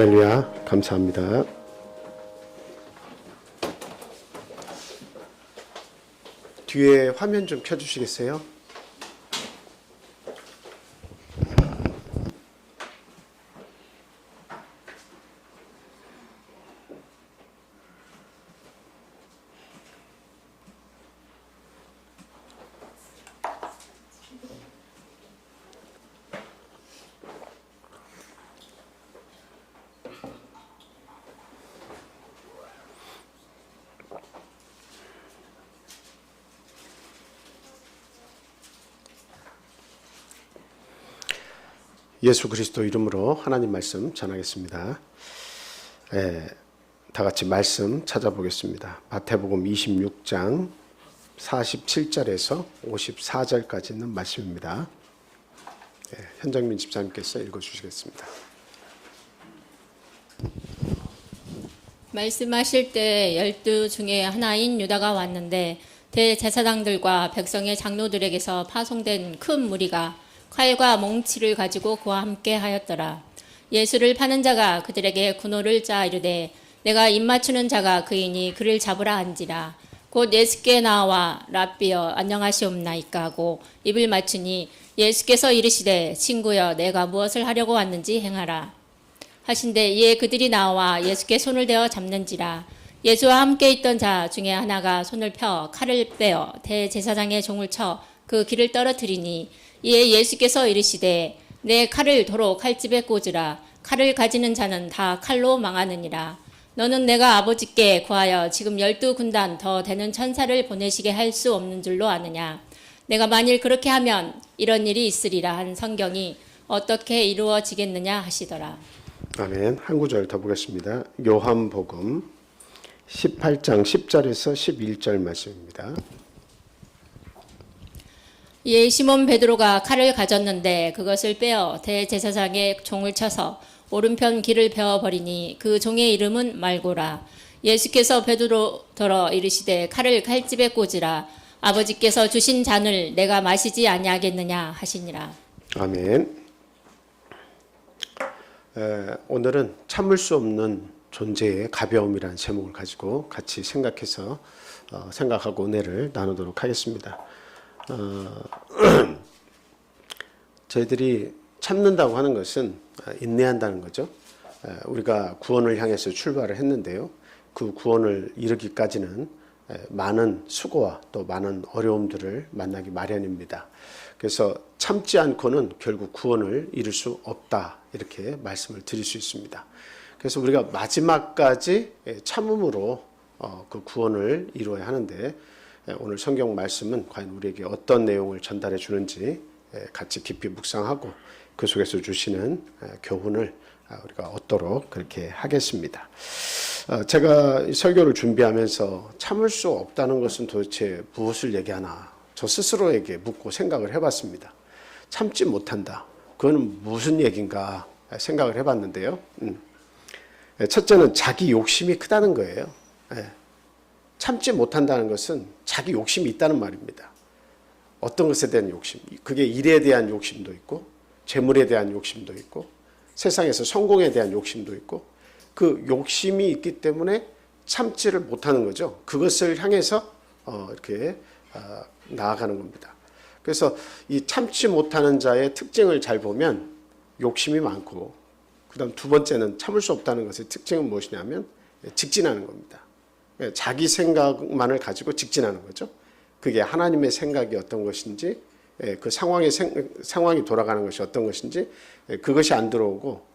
할렐루야, 감사합니다. 뒤에 화면 좀 켜주시겠어요? 예수 그리스도 이름으로 하나님 말씀 전하겠습니다. 다 같이 말씀 찾아보겠습니다. 마태복음 26장 47절에서 54절까지 있는 말씀입니다. 현정민 집사님께서 읽어주시겠습니다. 말씀하실 때 12 중에 하나인 유다가 왔는데 대제사장들과 백성의 장로들에게서 파송된 큰 무리가 칼과 몽치를 가지고 그와 함께 하였더라. 예수를 파는 자가 그들에게 군호를 짜 이르되 내가 입맞추는 자가 그이니 그를 잡으라 한지라. 곧 예수께 나와 랍비여 안녕하시옵나이까 하고 입을 맞추니 예수께서 이르시되 친구여 내가 무엇을 하려고 왔는지 행하라 하신대 이에 그들이 나와 예수께 손을 대어 잡는지라. 예수와 함께 있던 자 중에 하나가 손을 펴 칼을 빼어 대제사장의 종을 쳐 그 귀를 떨어뜨리니 이에 예수께서 이르시되 내 칼을 도로 칼집에 꽂으라. 칼을 가지는 자는 다 칼로 망하느니라. 너는 내가 아버지께 구하여 지금 12군단 더 되는 천사를 보내시게 할 수 없는 줄로 아느냐. 내가 만일 그렇게 하면 이런 일이 있으리라 한 성경이 어떻게 이루어지겠느냐 하시더라. 아멘. 한 구절 더 보겠습니다. 요한복음 18장 10절에서 11절 말씀입니다. 이에 시몬 베드로가 칼을 가졌는데 그것을 빼어 대제사장의 종을 쳐서 오른편 귀를 베어버리니 그 종의 이름은 말고라. 예수께서 베드로더러 이르시되 칼을 칼집에 꽂으라. 아버지께서 주신 잔을 내가 마시지 아니하겠느냐 하시니라. 아멘. 오늘은 참을 수 없는 존재의 가벼움이라는 제목을 가지고 같이 생각하고 은혜를 나누도록 하겠습니다. 저희들이 참는다고 하는 것은 인내한다는 거죠. 우리가 구원을 향해서 출발을 했는데요. 그 구원을 이루기까지는 많은 수고와 또 많은 어려움들을 만나기 마련입니다. 그래서 참지 않고는 결국 구원을 이룰 수 없다, 이렇게 말씀을 드릴 수 있습니다. 그래서 우리가 마지막까지 참음으로 그 구원을 이루어야 하는데, 오늘 성경 말씀은 과연 우리에게 어떤 내용을 전달해 주는지 같이 깊이 묵상하고 그 속에서 주시는 교훈을 우리가 얻도록 그렇게 하겠습니다. 제가 설교를 준비하면서 참을 수 없다는 것은 도대체 무엇을 얘기하나 저 스스로에게 묻고 생각을 해봤습니다. 참지 못한다, 그건 무슨 얘기인가 생각을 해봤는데요. 첫째는 자기 욕심이 크다는 거예요. 참지 못한다는 것은 자기 욕심이 있다는 말입니다. 어떤 것에 대한 욕심, 그게 일에 대한 욕심도 있고 재물에 대한 욕심도 있고 세상에서 성공에 대한 욕심도 있고, 그 욕심이 있기 때문에 참지를 못하는 거죠. 그것을 향해서 이렇게 나아가는 겁니다. 그래서 이 참지 못하는 자의 특징을 잘 보면 욕심이 많고, 그 다음 두 번째는 참을 수 없다는 것의 특징은 무엇이냐면 직진하는 겁니다. 자기 생각만을 가지고 직진하는 거죠. 그게 하나님의 생각이 어떤 것인지, 그 상황이 돌아가는 것이 어떤 것인지 그것이 안 들어오고,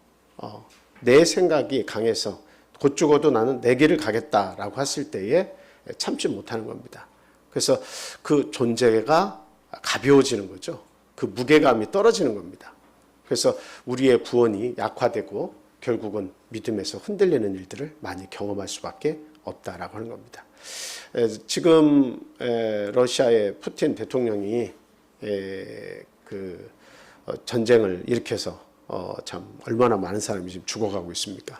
내 생각이 강해서 곧 죽어도 나는 내 길을 가겠다라고 했을 때에 참지 못하는 겁니다. 그래서 그 존재가 가벼워지는 거죠. 그 무게감이 떨어지는 겁니다. 그래서 우리의 구원이 약화되고 결국은 믿음에서 흔들리는 일들을 많이 경험할 수밖에 없다라고 하는 겁니다. 지금 러시아의 푸틴 대통령이 그 전쟁을 일으켜서 참 얼마나 많은 사람이 지금 죽어가고 있습니까?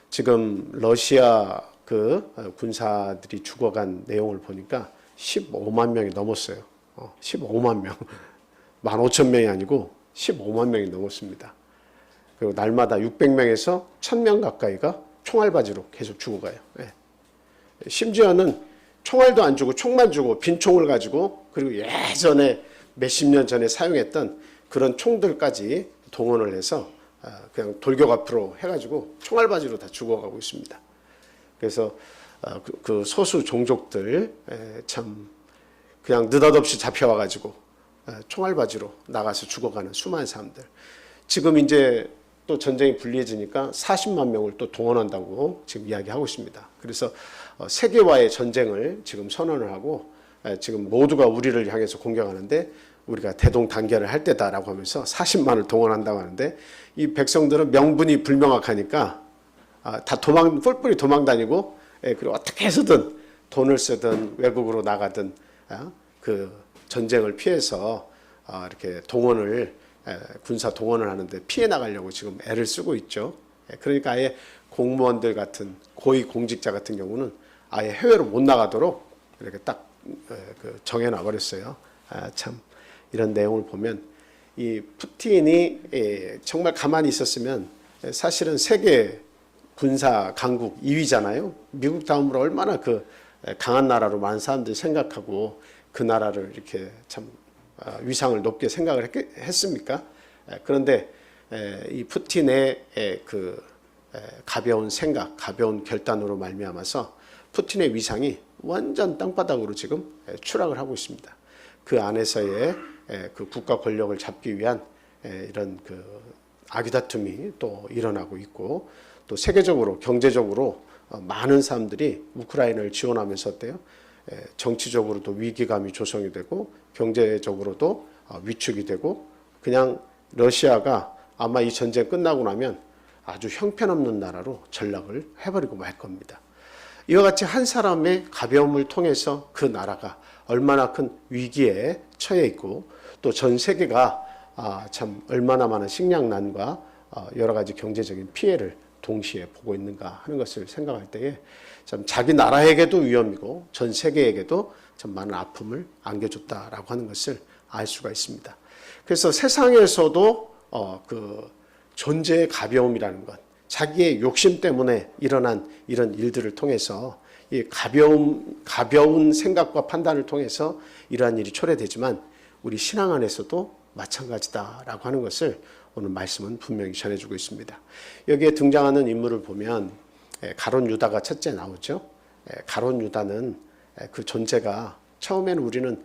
지금 러시아 그 군사들이 죽어간 내용을 보니까 15만 명이 넘었어요. 15만 명, 15,000명이 아니고 15만 명이 넘었습니다. 그리고 날마다 600명에서 1000명 가까이가 총알바지로 계속 죽어가요. 예. 심지어는 총알도 안 주고 총만 주고 빈 총을 가지고 그리고 예전에 몇십 년 전에 사용했던 그런 총들까지 동원을 해서 그냥 돌격 앞으로 해가지고 총알바지로 다 죽어가고 있습니다. 그래서 그 소수 종족들 참 그냥 느닷없이 잡혀와가지고 총알바지로 나가서 죽어가는 수많은 사람들. 지금 이제 또 전쟁이 불리해지니까 40만 명을 또 동원한다고 지금 이야기하고 있습니다. 그래서 세계와의 전쟁을 지금 선언을 하고 지금 모두가 우리를 향해서 공격하는데 우리가 대동단결을 할 때다라고 하면서 40만을 동원한다고 하는데 이 백성들은 명분이 불명확하니까 다 뿔뿔이 도망 다니고 그리고 어떻게 해서든 돈을 쓰든 외국으로 나가든 그 전쟁을 피해서 이렇게 군사 동원을 하는데 피해 나가려고 지금 애를 쓰고 있죠. 그러니까 아예 공무원들 같은 고위 공직자 같은 경우는 아예 해외로 못 나가도록 이렇게 딱 정해놔 버렸어요. 참 이런 내용을 보면 이 푸틴이 정말 가만히 있었으면 사실은 세계 군사 강국 2위잖아요. 미국 다음으로 얼마나 그 강한 나라로 많은 사람들이 생각하고 그 나라를 이렇게 참 위상을 높게 생각을 했습니까? 그런데 이 푸틴의 그 가벼운 생각, 가벼운 결단으로 말미암아서 푸틴의 위상이 완전 땅바닥으로 지금 추락을 하고 있습니다. 그 안에서의 그 국가 권력을 잡기 위한 이런 그 아귀다툼이 또 일어나고 있고 또 세계적으로 경제적으로 많은 사람들이 우크라이나를 지원하면서 어때요? 정치적으로도 위기감이 조성이 되고 경제적으로도 위축이 되고 그냥 러시아가 아마 이 전쟁 끝나고 나면 아주 형편없는 나라로 전락을 해버리고 말 겁니다. 이와 같이 한 사람의 가벼움을 통해서 그 나라가 얼마나 큰 위기에 처해 있고 또 전 세계가 참 얼마나 많은 식량난과 여러 가지 경제적인 피해를 동시에 보고 있는가 하는 것을 생각할 때에 참 자기 나라에게도 위험이고 전 세계에게도 참 많은 아픔을 안겨줬다라고 하는 것을 알 수가 있습니다. 그래서 세상에서도 그 존재의 가벼움이라는 것, 자기의 욕심 때문에 일어난 이런 일들을 통해서 이 가벼운 생각과 판단을 통해서 이러한 일이 초래되지만 우리 신앙 안에서도 마찬가지다라고 하는 것을 오늘 말씀은 분명히 전해주고 있습니다. 여기에 등장하는 인물을 보면 가룟 유다가 첫째 나오죠. 가룟 유다는 그 존재가 처음에는 우리는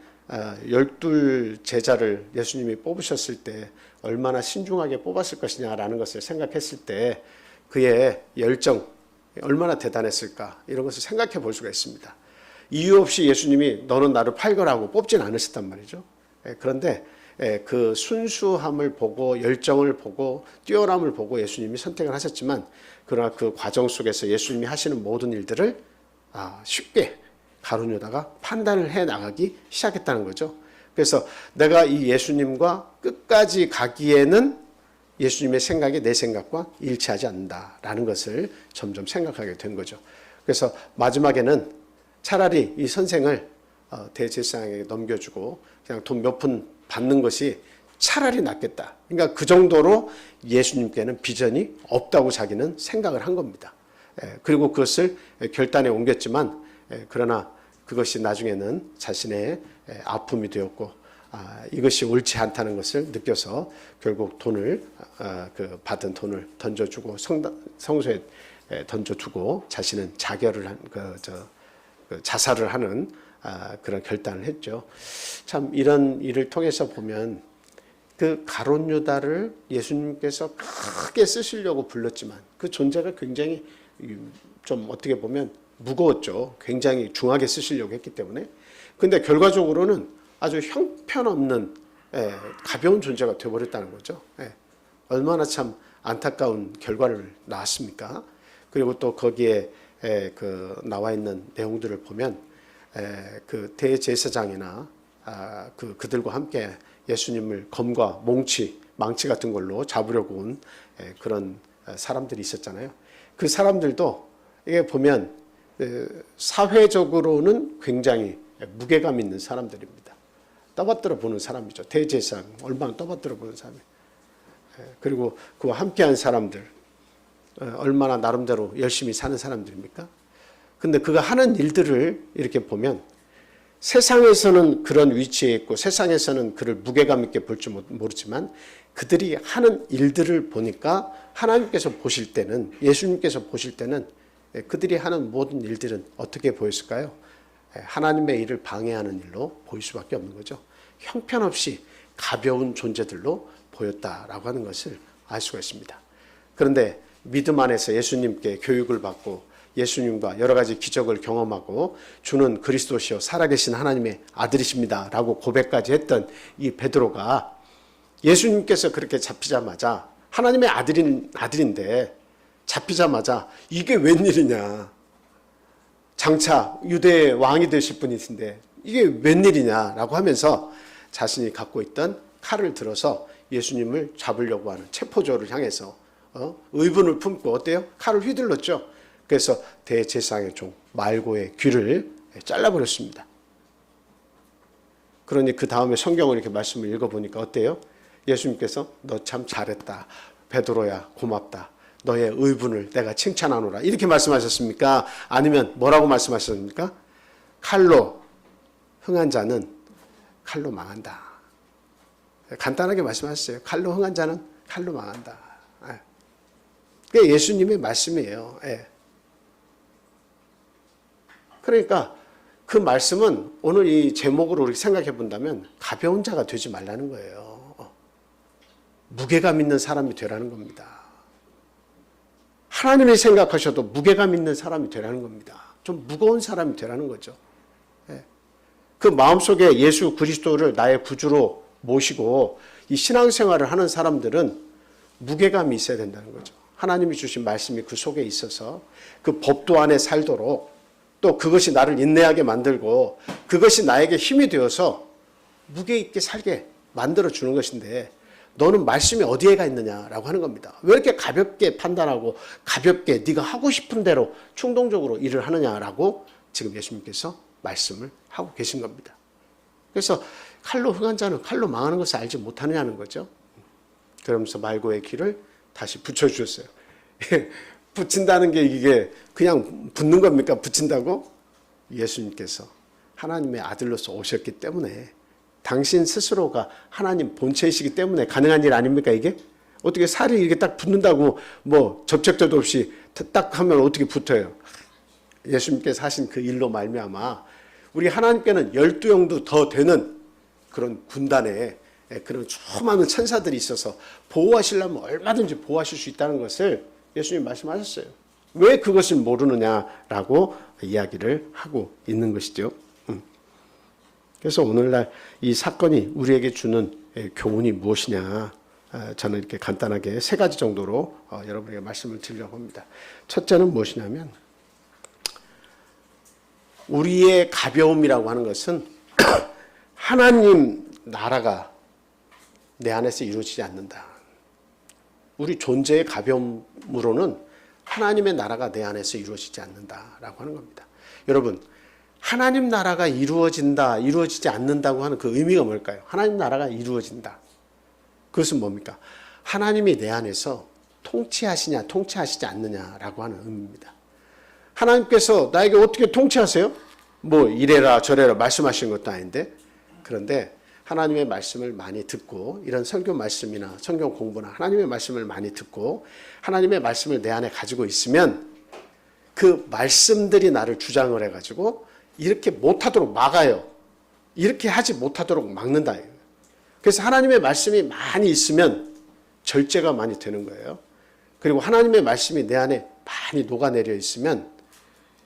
12 제자를 예수님이 뽑으셨을 때 얼마나 신중하게 뽑았을 것이냐라는 것을 생각했을 때 그의 열정 얼마나 대단했을까 이런 것을 생각해 볼 수가 있습니다. 이유 없이 예수님이 너는 나를 팔거라고 뽑진 않으셨단 말이죠. 그런데 그 순수함을 보고 열정을 보고 뛰어남을 보고 예수님이 선택을 하셨지만 그러나 그 과정 속에서 예수님이 하시는 모든 일들을 쉽게 가룟 유다가 판단을 해 나가기 시작했다는 거죠. 그래서 내가 이 예수님과 끝까지 가기에는 예수님의 생각이 내 생각과 일치하지 않는다라는 것을 점점 생각하게 된 거죠. 그래서 마지막에는 차라리 이 선생을 대제사장에게 넘겨주고 그냥 돈 몇 푼 받는 것이 차라리 낫겠다. 그러니까 그 정도로 예수님께는 비전이 없다고 자기는 생각을 한 겁니다. 그리고 그것을 결단에 옮겼지만 그러나 그것이 나중에는 자신의 아픔이 되었고 이것이 옳지 않다는 것을 느껴서 결국 돈을 받은 돈을 던져주고 성소에 던져두고 자신은 자결을 자살을 하는 그런 결단을 했죠. 참 이런 일을 통해서 보면 그 가룟 유다를 예수님께서 크게 쓰시려고 불렀지만 그 존재가 굉장히 좀 어떻게 보면 무거웠죠. 굉장히 중하게 쓰시려고 했기 때문에. 근데 결과적으로는 아주 형편없는 가벼운 존재가 되어버렸다는 거죠. 얼마나 참 안타까운 결과를 낳았습니까? 그리고 또 거기에 그 나와 있는 내용들을 보면 그 대제사장이나 그들과 함께 예수님을 검과 망치 같은 걸로 잡으려고 온 그런 사람들이 있었잖아요. 그 사람들도 이게 보면 사회적으로는 굉장히 무게감 있는 사람들입니다. 떠받들어 보는 사람이죠. 대제사장 얼마나 떠받들어 보는 사람이에요. 그리고 그와 함께한 사람들 얼마나 나름대로 열심히 사는 사람들입니까? 근데 그가 하는 일들을 이렇게 보면 세상에서는 그런 위치에 있고 세상에서는 그를 무게감 있게 볼지 모르지만 그들이 하는 일들을 보니까 하나님께서 보실 때는, 예수님께서 보실 때는 그들이 하는 모든 일들은 어떻게 보였을까요? 하나님의 일을 방해하는 일로 보일 수밖에 없는 거죠. 형편없이 가벼운 존재들로 보였다라고 하는 것을 알 수가 있습니다. 그런데 믿음 안에서 예수님께 교육을 받고 예수님과 여러 가지 기적을 경험하고 주는 그리스도시요 살아계신 하나님의 아들이십니다 라고 고백까지 했던 이 베드로가 예수님께서 그렇게 잡히자마자 하나님의 아들인데 잡히자마자 이게 웬일이냐, 장차 유대의 왕이 되실 분이신데 이게 웬일이냐라고 하면서 자신이 갖고 있던 칼을 들어서 예수님을 잡으려고 하는 체포조를 향해서 의분을 품고 어때요? 칼을 휘둘렀죠. 그래서 대제사장의 종 말고의 귀를 잘라버렸습니다. 그러니 그 다음에 성경을 이렇게 말씀을 읽어보니까 어때요? 예수님께서 너 참 잘했다. 베드로야 고맙다. 너의 의분을 내가 칭찬하노라. 이렇게 말씀하셨습니까? 아니면 뭐라고 말씀하셨습니까? 칼로 흥한 자는 칼로 망한다. 간단하게 말씀하셨어요. 칼로 흥한 자는 칼로 망한다. 그게 예수님의 말씀이에요. 그러니까 그 말씀은 오늘 이 제목으로 우리 생각해 본다면 가벼운 자가 되지 말라는 거예요. 무게감 있는 사람이 되라는 겁니다. 하나님이 생각하셔도 무게감 있는 사람이 되라는 겁니다. 좀 무거운 사람이 되라는 거죠. 그 마음속에 예수 그리스도를 나의 구주로 모시고 이 신앙생활을 하는 사람들은 무게감이 있어야 된다는 거죠. 하나님이 주신 말씀이 그 속에 있어서 그 법도 안에 살도록 또 그것이 나를 인내하게 만들고 그것이 나에게 힘이 되어서 무게 있게 살게 만들어 주는 것인데 너는 말씀이 어디에가 있느냐라고 하는 겁니다. 왜 이렇게 가볍게 판단하고 가볍게 네가 하고 싶은 대로 충동적으로 일을 하느냐라고 지금 예수님께서 말씀을 하고 계신 겁니다. 그래서 칼로 흥한 자는 칼로 망하는 것을 알지 못하느냐는 거죠. 그러면서 말고의 귀를 다시 붙여주셨어요. 붙인다는 게 이게 그냥 붙는 겁니까? 붙인다고? 예수님께서 하나님의 아들로서 오셨기 때문에 당신 스스로가 하나님 본체이시기 때문에 가능한 일 아닙니까 이게? 어떻게 살이 이렇게 딱 붙는다고 뭐 접촉도 없이 딱 하면 어떻게 붙어요? 예수님께서 하신 그 일로 말미암아 우리 하나님께는 12영도 더 되는 그런 군단에 그런 수많은 천사들이 있어서 보호하시려면 얼마든지 보호하실 수 있다는 것을 예수님 말씀하셨어요. 왜 그것을 모르느냐라고 이야기를 하고 있는 것이죠. 그래서 오늘날 이 사건이 우리에게 주는 교훈이 무엇이냐, 저는 이렇게 간단하게 3가지 정도로 여러분에게 말씀을 드리려고 합니다. 첫째는 무엇이냐면 우리의 가벼움이라고 하는 것은 하나님 나라가 내 안에서 이루어지지 않는다. 우리 존재의 가벼움으로는 하나님의 나라가 내 안에서 이루어지지 않는다라고 하는 겁니다. 여러분, 하나님 나라가 이루어진다, 이루어지지 않는다고 하는 그 의미가 뭘까요? 하나님 나라가 이루어진다. 그것은 뭡니까? 하나님이 내 안에서 통치하시냐, 통치하시지 않느냐라고 하는 의미입니다. 하나님께서 나에게 어떻게 통치하세요? 뭐 이래라 저래라 말씀하신 것도 아닌데, 그런데 하나님의 말씀을 많이 듣고 이런 설교 말씀이나 성경 공부나 하나님의 말씀을 많이 듣고 하나님의 말씀을 내 안에 가지고 있으면 그 말씀들이 나를 주장을 해가지고 이렇게 못하도록 막아요. 이렇게 하지 못하도록 막는다. 그래서 하나님의 말씀이 많이 있으면 절제가 많이 되는 거예요. 그리고 하나님의 말씀이 내 안에 많이 녹아내려 있으면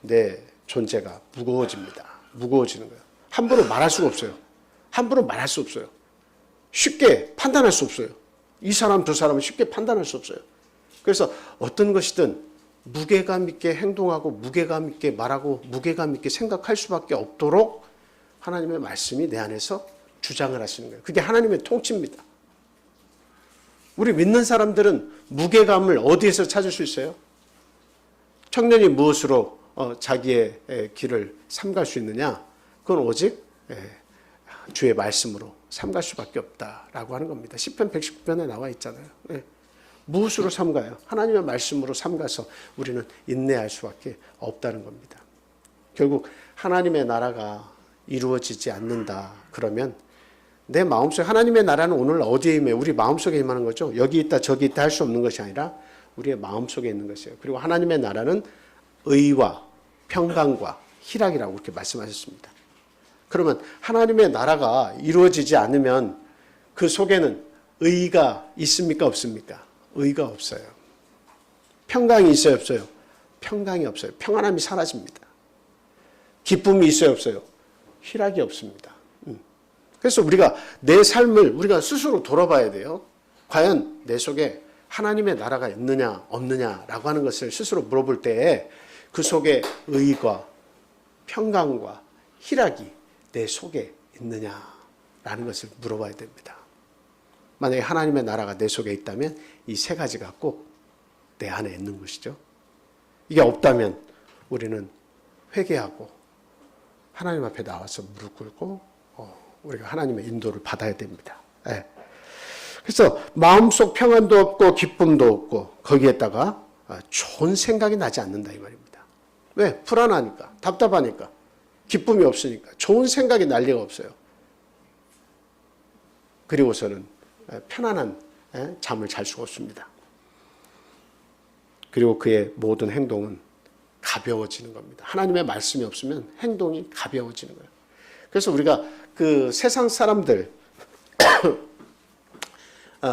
내 존재가 무거워집니다. 무거워지는 거예요. 함부로 말할 수가 없어요. 함부로 말할 수 없어요. 쉽게 판단할 수 없어요. 이 사람 저 사람은 쉽게 판단할 수 없어요. 그래서 어떤 것이든 무게감 있게 행동하고 무게감 있게 말하고 무게감 있게 생각할 수밖에 없도록 하나님의 말씀이 내 안에서 주장을 하시는 거예요. 그게 하나님의 통치입니다. 우리 믿는 사람들은 무게감을 어디에서 찾을 수 있어요? 청년이 무엇으로 자기의 길을 삼갈 수 있느냐? 그건 오직 주의 말씀으로 삼갈 수밖에 없다라고 하는 겁니다. 시편 119편에 나와 있잖아요. 네. 무엇으로 삼가요? 하나님의 말씀으로 삼가서 우리는 인내할 수밖에 없다는 겁니다. 결국 하나님의 나라가 이루어지지 않는다 그러면 내 마음속에 하나님의 나라는 오늘 어디에 임해? 우리 마음속에 임하는 거죠. 여기 있다 저기 있다 할 수 없는 것이 아니라 우리의 마음속에 있는 것이에요. 그리고 하나님의 나라는 의와 평강과 희락이라고 그렇게 말씀하셨습니다. 그러면 하나님의 나라가 이루어지지 않으면 그 속에는 의가 있습니까 없습니까? 의가 없어요. 평강이 있어요 없어요? 평강이 없어요. 평안함이 사라집니다. 기쁨이 있어요 없어요? 희락이 없습니다. 그래서 우리가 내 삶을 우리가 스스로 돌아봐야 돼요. 과연 내 속에 하나님의 나라가 있느냐 없느냐라고 하는 것을 스스로 물어볼 때에 그 속에 의가 평강과 희락이 내 속에 있느냐라는 것을 물어봐야 됩니다. 만약에 하나님의 나라가 내 속에 있다면 이 세 가지가 꼭 내 안에 있는 것이죠. 이게 없다면 우리는 회개하고 하나님 앞에 나와서 무릎 꿇고 우리가 하나님의 인도를 받아야 됩니다. 네. 그래서 마음속 평안도 없고 기쁨도 없고 거기에다가 좋은 생각이 나지 않는다 이 말입니다. 왜? 불안하니까, 답답하니까, 기쁨이 없으니까 좋은 생각이 날 리가 없어요. 그리고서는 편안한 잠을 잘 수가 없습니다. 그리고 그의 모든 행동은 가벼워지는 겁니다. 하나님의 말씀이 없으면 행동이 가벼워지는 거예요. 그래서 우리가 그 세상 사람들,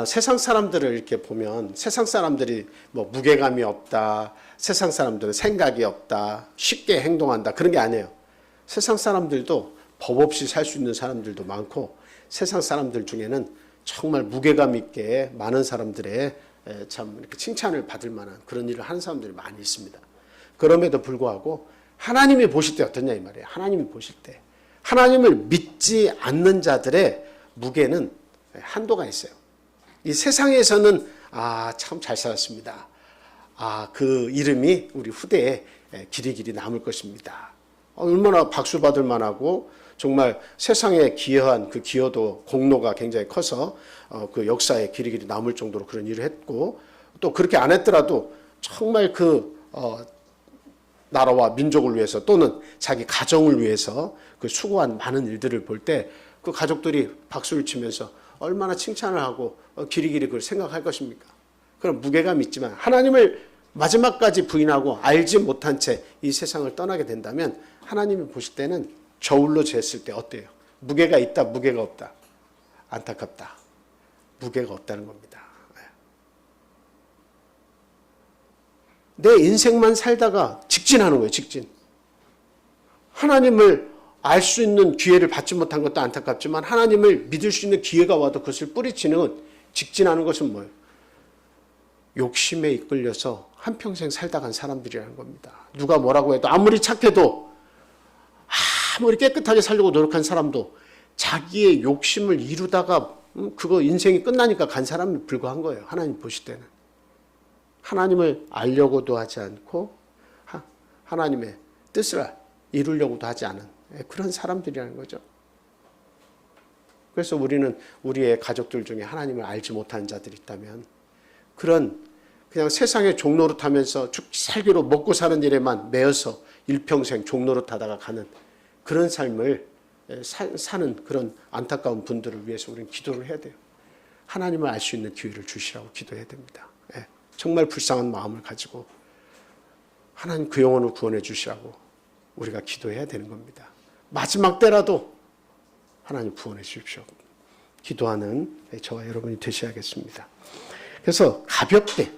세상 사람들을 이렇게 보면 세상 사람들이 뭐 무게감이 없다, 세상 사람들은 생각이 없다, 쉽게 행동한다 그런 게 아니에요. 세상 사람들도 법 없이 살 수 있는 사람들도 많고 세상 사람들 중에는 정말 무게감 있게 많은 사람들의 참 이렇게 칭찬을 받을 만한 그런 일을 하는 사람들이 많이 있습니다. 그럼에도 불구하고 하나님이 보실 때 어떠냐 이 말이에요. 하나님이 보실 때 하나님을 믿지 않는 자들의 무게는 한도가 있어요. 이 세상에서는 참 잘 살았습니다. 그 이름이 우리 후대에 길이길이 남을 것입니다. 얼마나 박수 받을 만하고 정말 세상에 기여한 그 기여도 공로가 굉장히 커서 그 역사에 길이길이 남을 정도로 그런 일을 했고 또 그렇게 안 했더라도 정말 그 나라와 민족을 위해서 또는 자기 가정을 위해서 그 수고한 많은 일들을 볼 때 그 가족들이 박수를 치면서 얼마나 칭찬을 하고 길이길이 그걸 생각할 것입니까? 그런 무게감이 있지만 하나님을 마지막까지 부인하고 알지 못한 채 이 세상을 떠나게 된다면 하나님이 보실 때는 저울로 쟀을 때 어때요? 무게가 있다, 무게가 없다. 안타깝다. 무게가 없다는 겁니다. 내 인생만 살다가 직진하는 거예요, 직진. 하나님을 알 수 있는 기회를 받지 못한 것도 안타깝지만 하나님을 믿을 수 있는 기회가 와도 그것을 뿌리치는 직진하는 것은 뭐예요? 욕심에 이끌려서 한평생 살다 간 사람들이라는 겁니다. 누가 뭐라고 해도 아무리 착해도 아무리 깨끗하게 살려고 노력한 사람도 자기의 욕심을 이루다가 그거 인생이 끝나니까 간 사람이 불과한 거예요. 하나님 보실 때는. 하나님을 알려고도 하지 않고 하나님의 뜻을 이루려고도 하지 않은 그런 사람들이라는 거죠. 그래서 우리는 우리의 가족들 중에 하나님을 알지 못하는 자들이 있다면 그런 그냥 세상의 종노릇하면서 죽기 살기로 먹고 사는 일에만 매여서 일평생 종노릇하다가 가는 그런 삶을 사는 그런 안타까운 분들을 위해서 우리는 기도를 해야 돼요. 하나님을 알 수 있는 기회를 주시라고 기도해야 됩니다. 정말 불쌍한 마음을 가지고 하나님 그 영혼을 구원해 주시라고 우리가 기도해야 되는 겁니다. 마지막 때라도 하나님 구원해 주십시오. 기도하는 저와 여러분이 되셔야겠습니다. 그래서 가볍게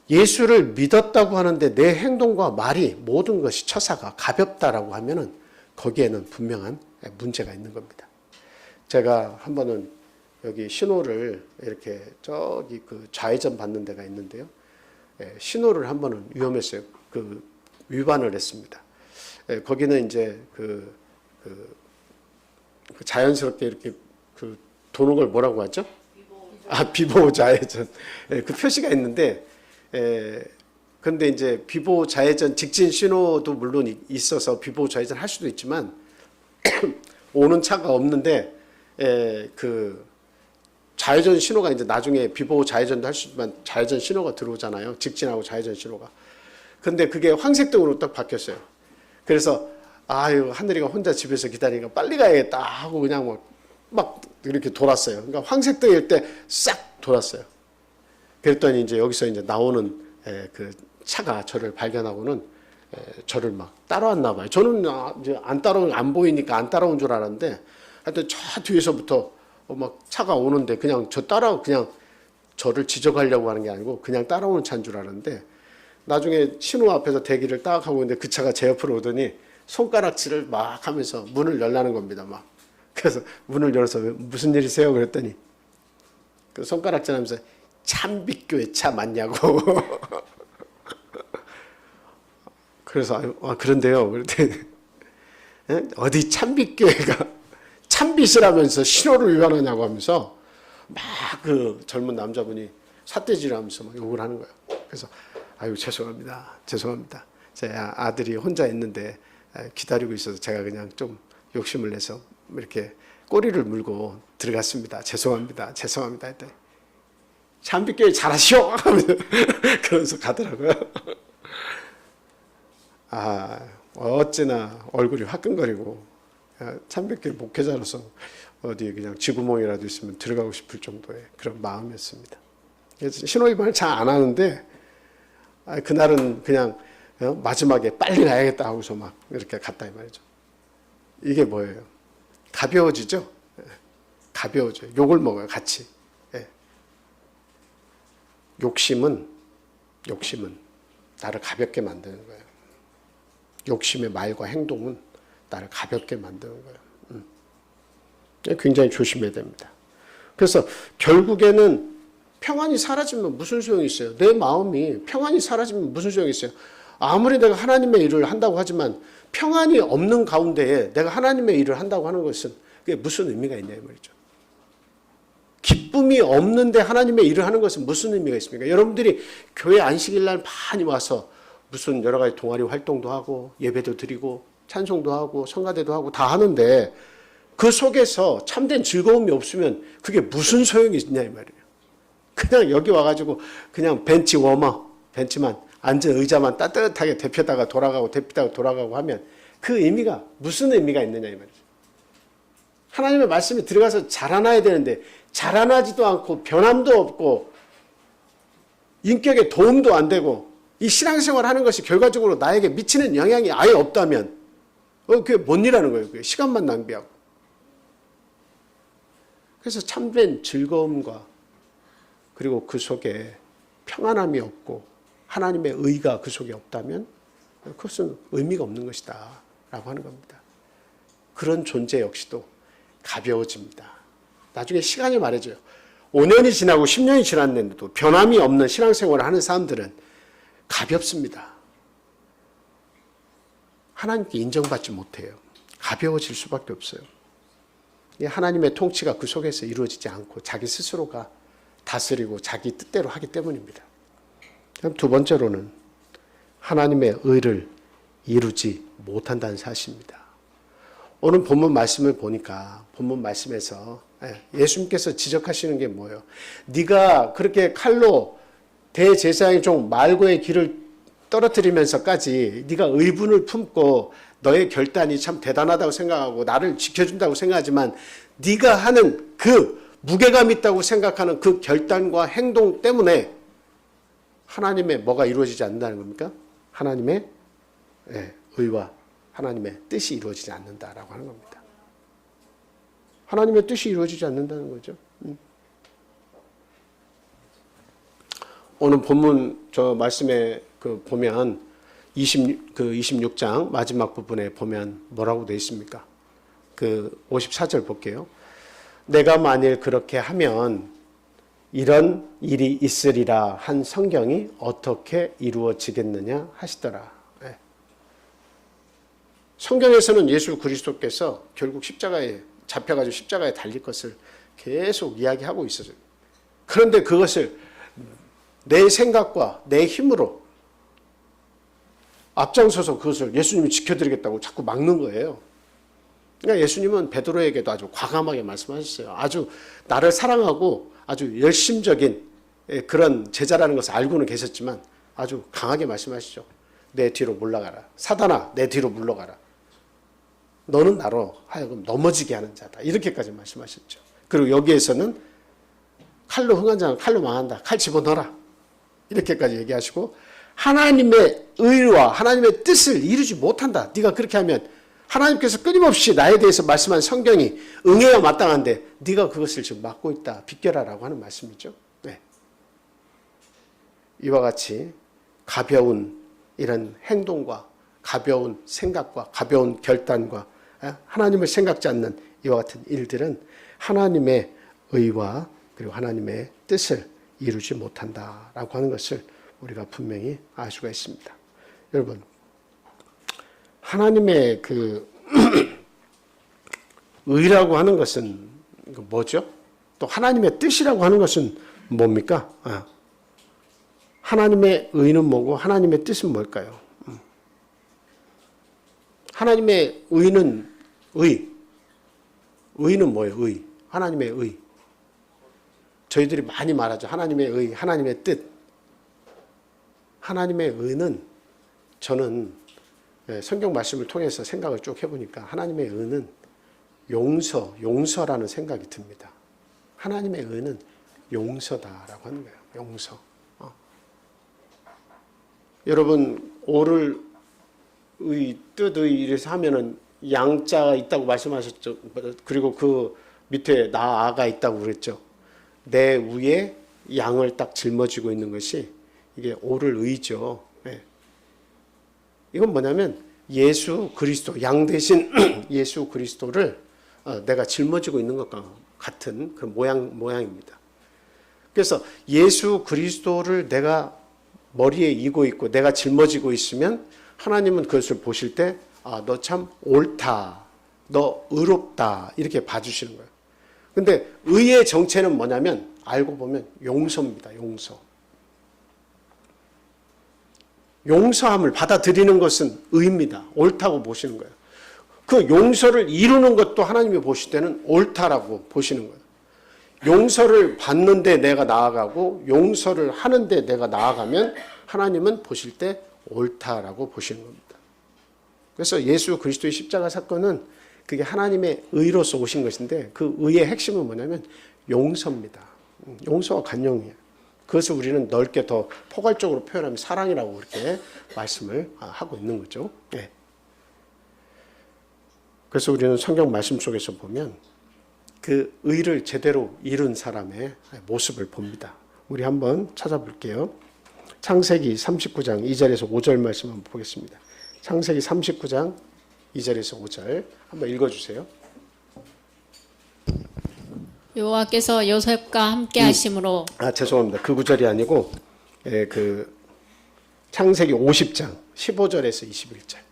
예수를 믿었다고 하는데 내 행동과 말이 모든 것이 처사가 가볍다라고 하면은 거기에는 분명한 문제가 있는 겁니다. 제가 한 번은 여기 신호를 이렇게 저기 그 좌회전 받는 데가 있는데요. 신호를 한 번은 위험했어요. 그 위반을 했습니다. 거기는 이제 그 자연스럽게 이렇게 그 도는 걸 뭐라고 하죠? 비보 좌회전. 그 표시가 있는데, 그런데 이제 비보 좌회전 직진 신호도 물론 있어서 비보 좌회전 할 수도 있지만 오는 차가 없는데 그 좌회전 신호가 이제 나중에 비보호 좌회전도 할 수 있지만 좌회전 신호가 들어오잖아요. 직진하고 좌회전 신호가. 근데 그게 황색등으로 딱 바뀌었어요. 그래서 아유 하늘이가 혼자 집에서 기다리니까 빨리 가야겠다 하고 그냥 막 이렇게 돌았어요. 그러니까 황색등일 때 싹 돌았어요. 그랬더니 이제 여기서 이제 나오는 그 차가 저를 발견하고는 저를 막 따라왔나 봐요. 저는 이제 안 보이니까 안 따라온 줄 알았는데 하여튼 저 뒤에서부터 막 차가 오는데 그냥 그냥 저를 지적하려고 하는 게 아니고 그냥 따라오는 차인 줄 알았는데 나중에 신호 앞에서 대기를 딱 하고 있는데 그 차가 제 옆으로 오더니 손가락질을 막 하면서 문을 열라는 겁니다. 막. 그래서 문을 열어서 무슨 일이세요? 그랬더니 그 손가락질 하면서 참빛교회 차 맞냐고. 그래서 그런데요. 그랬더니 어디 참빛교회가 참빛이라면서 신호를 위반하냐고 하면서 막 그 젊은 남자분이 삿대질하면서 막 욕을 하는 거예요. 그래서 아유 죄송합니다. 제 아들이 혼자 있는데 기다리고 있어서 제가 그냥 좀 욕심을 내서 이렇게 꼬리를 물고 들어갔습니다. 죄송합니다 했더니 참빛교회 잘하시오 하면서 그러면서 가더라고요. 어찌나 얼굴이 화끈거리고 참빛교회 목회자로서 어디에 그냥 쥐구멍이라도 있으면 들어가고 싶을 정도의 그런 마음이었습니다. 그래서 신호위반을 잘 안 하는데 그날은 그냥 마지막에 빨리 가야겠다 하고서 막 이렇게 갔다 이 말이죠. 이게 뭐예요? 가벼워지죠? 가벼워져요. 욕을 먹어요, 같이. 욕심은 나를 가볍게 만드는 거예요. 욕심의 말과 행동은 나를 가볍게 만드는 거예요. 굉장히 조심해야 됩니다. 그래서 결국에는 평안이 사라지면 무슨 소용이 있어요? 내 마음이 평안이 사라지면 무슨 소용이 있어요? 아무리 내가 하나님의 일을 한다고 하지만 평안이 없는 가운데에 내가 하나님의 일을 한다고 하는 것은 그게 무슨 의미가 있냐 이 말이죠. 기쁨이 없는데 하나님의 일을 하는 것은 무슨 의미가 있습니까? 여러분들이 교회 안식일 날 많이 와서 무슨 여러 가지 동아리 활동도 하고 예배도 드리고 찬송도 하고 성가대도 하고 다 하는데 그 속에서 참된 즐거움이 없으면 그게 무슨 소용이 있냐 이 말이에요. 그냥 여기 와가지고 그냥 벤치만 앉은 의자만 따뜻하게 데펴다가 돌아가고 하면 그 의미가 무슨 의미가 있느냐 이 말이죠. 하나님의 말씀이 들어가서 자라나야 되는데 자라나지도 않고 변함도 없고 인격에 도움도 안 되고 이 신앙생활 하는 것이 결과적으로 나에게 미치는 영향이 아예 없다면 그게 뭔 일하는 거예요. 그게 시간만 낭비하고. 그래서 참된 즐거움과 그리고 그 속에 평안함이 없고 하나님의 의가 그 속에 없다면 그것은 의미가 없는 것이다 라고 하는 겁니다. 그런 존재 역시도 가벼워집니다. 나중에 시간이 말해줘요. 5년이 지나고 10년이 지났는데도 변함이 없는 신앙생활을 하는 사람들은 가볍습니다. 하나님께 인정받지 못해요. 가벼워질 수밖에 없어요. 하나님의 통치가 그 속에서 이루어지지 않고 자기 스스로가 다스리고 자기 뜻대로 하기 때문입니다. 그럼 두 번째로는 하나님의 의를 이루지 못한다는 사실입니다. 오늘 본문 말씀을 보니까 본문 말씀에서 예수님께서 지적하시는 게 뭐예요? 네가 그렇게 칼로 대제사장의 종 말고의 길을 떨어뜨리면서까지 네가 의분을 품고 너의 결단이 참 대단하다고 생각하고 나를 지켜준다고 생각하지만 네가 하는 그 무게감 있다고 생각하는 그 결단과 행동 때문에 하나님의 뭐가 이루어지지 않는다는 겁니까? 하나님의 의와 하나님의 뜻이 이루어지지 않는다라고 하는 겁니다. 하나님의 뜻이 이루어지지 않는다는 거죠. 오늘 본문 저 말씀에 보면 26장 마지막 부분에 보면 뭐라고 되어 있습니까? 54절 볼게요. 내가 만일 그렇게 하면 이런 일이 있으리라 한 성경이 어떻게 이루어지겠느냐 하시더라. 성경에서는 예수 그리스도께서 결국 십자가에 잡혀가지고 십자가에 달릴 것을 계속 이야기하고 있어요. 그런데 그것을 내 생각과 내 힘으로 앞장서서 그것을 예수님이 지켜드리겠다고 자꾸 막는 거예요. 그러니까 예수님은 베드로에게도 아주 과감하게 말씀하셨어요. 아주 나를 사랑하고 아주 열심적인 그런 제자라는 것을 알고는 계셨지만 아주 강하게 말씀하시죠. 내 뒤로 물러가라. 사단아, 내 뒤로 물러가라. 너는 나로 하여금 넘어지게 하는 자다. 이렇게까지 말씀하셨죠. 그리고 여기에서는 칼로 흥한 자는 칼로 망한다. 칼 집어넣어라. 이렇게까지 얘기하시고 하나님의 의와 하나님의 뜻을 이루지 못한다. 네가 그렇게 하면 하나님께서 끊임없이 나에 대해서 말씀한 성경이 응해야 마땅한데 네가 그것을 지금 막고 있다. 비껴라라고 하는 말씀이죠. 네. 이와 같이 가벼운 이런 행동과 가벼운 생각과 가벼운 결단과 하나님을 생각지 않는 이와 같은 일들은 하나님의 의와 그리고 하나님의 뜻을 이루지 못한다라고 하는 것을 우리가 분명히 알 수가 있습니다. 여러분, 하나님의 그 의라고 하는 것은 뭐죠? 또 하나님의 뜻이라고 하는 것은 뭡니까? 하나님의 의는 뭐고 하나님의 뜻은 뭘까요? 하나님의 의는 의는 뭐예요? 의. 하나님의 의. 저희들이 많이 말하죠. 하나님의 의, 하나님의 뜻. 하나님의 의는 저는 성경 말씀을 통해서 생각을 쭉 해보니까 하나님의 의는 용서라는 생각이 듭니다. 하나님의 의는 용서다라고 하는 거예요. 용서. 여러분, 오를 의, 뜻의 이래서 하면은 양자가 있다고 말씀하셨죠. 그리고 그 밑에 나아가 있다고 그랬죠. 내 위에 양을 딱 짊어지고 있는 것이 이게 오를 의죠. 네. 이건 뭐냐면 예수 그리스도, 양 대신 예수 그리스도를 내가 짊어지고 있는 것과 같은 그 모양입니다. 그래서 예수 그리스도를 내가 머리에 이고 있고 내가 짊어지고 있으면 하나님은 그것을 보실 때 너 참 옳다, 너 의롭다 이렇게 봐주시는 거예요. 근데 의의 정체는 뭐냐면 알고 보면 용서입니다. 용서. 용서함을 받아들이는 것은 의입니다. 옳다고 보시는 거예요. 그 용서를 이루는 것도 하나님이 보실 때는 옳다라고 보시는 거예요. 용서를 받는데 내가 나아가고 용서를 하는데 내가 나아가면 하나님은 보실 때 옳다라고 보시는 겁니다. 그래서 예수 그리스도의 십자가 사건은 그게 하나님의 의로서 오신 것인데 그 의의 핵심은 뭐냐면 용서입니다. 용서와 관용이에요. 그것을 우리는 넓게 더 포괄적으로 표현하면 사랑이라고 그렇게 말씀을 하고 있는 거죠. 네. 그래서 우리는 성경 말씀 속에서 보면 그 의를 제대로 이룬 사람의 모습을 봅니다. 우리 한번 찾아볼게요. 창세기 39장 2절에서 5절 말씀 한번 보겠습니다. 창세기 39장 2절에서 5절 한번 읽어주세요. 여호와께서 요셉과 함께 하심으로 죄송합니다. 그 구절이 아니고 그 창세기 50장 15절에서 21절.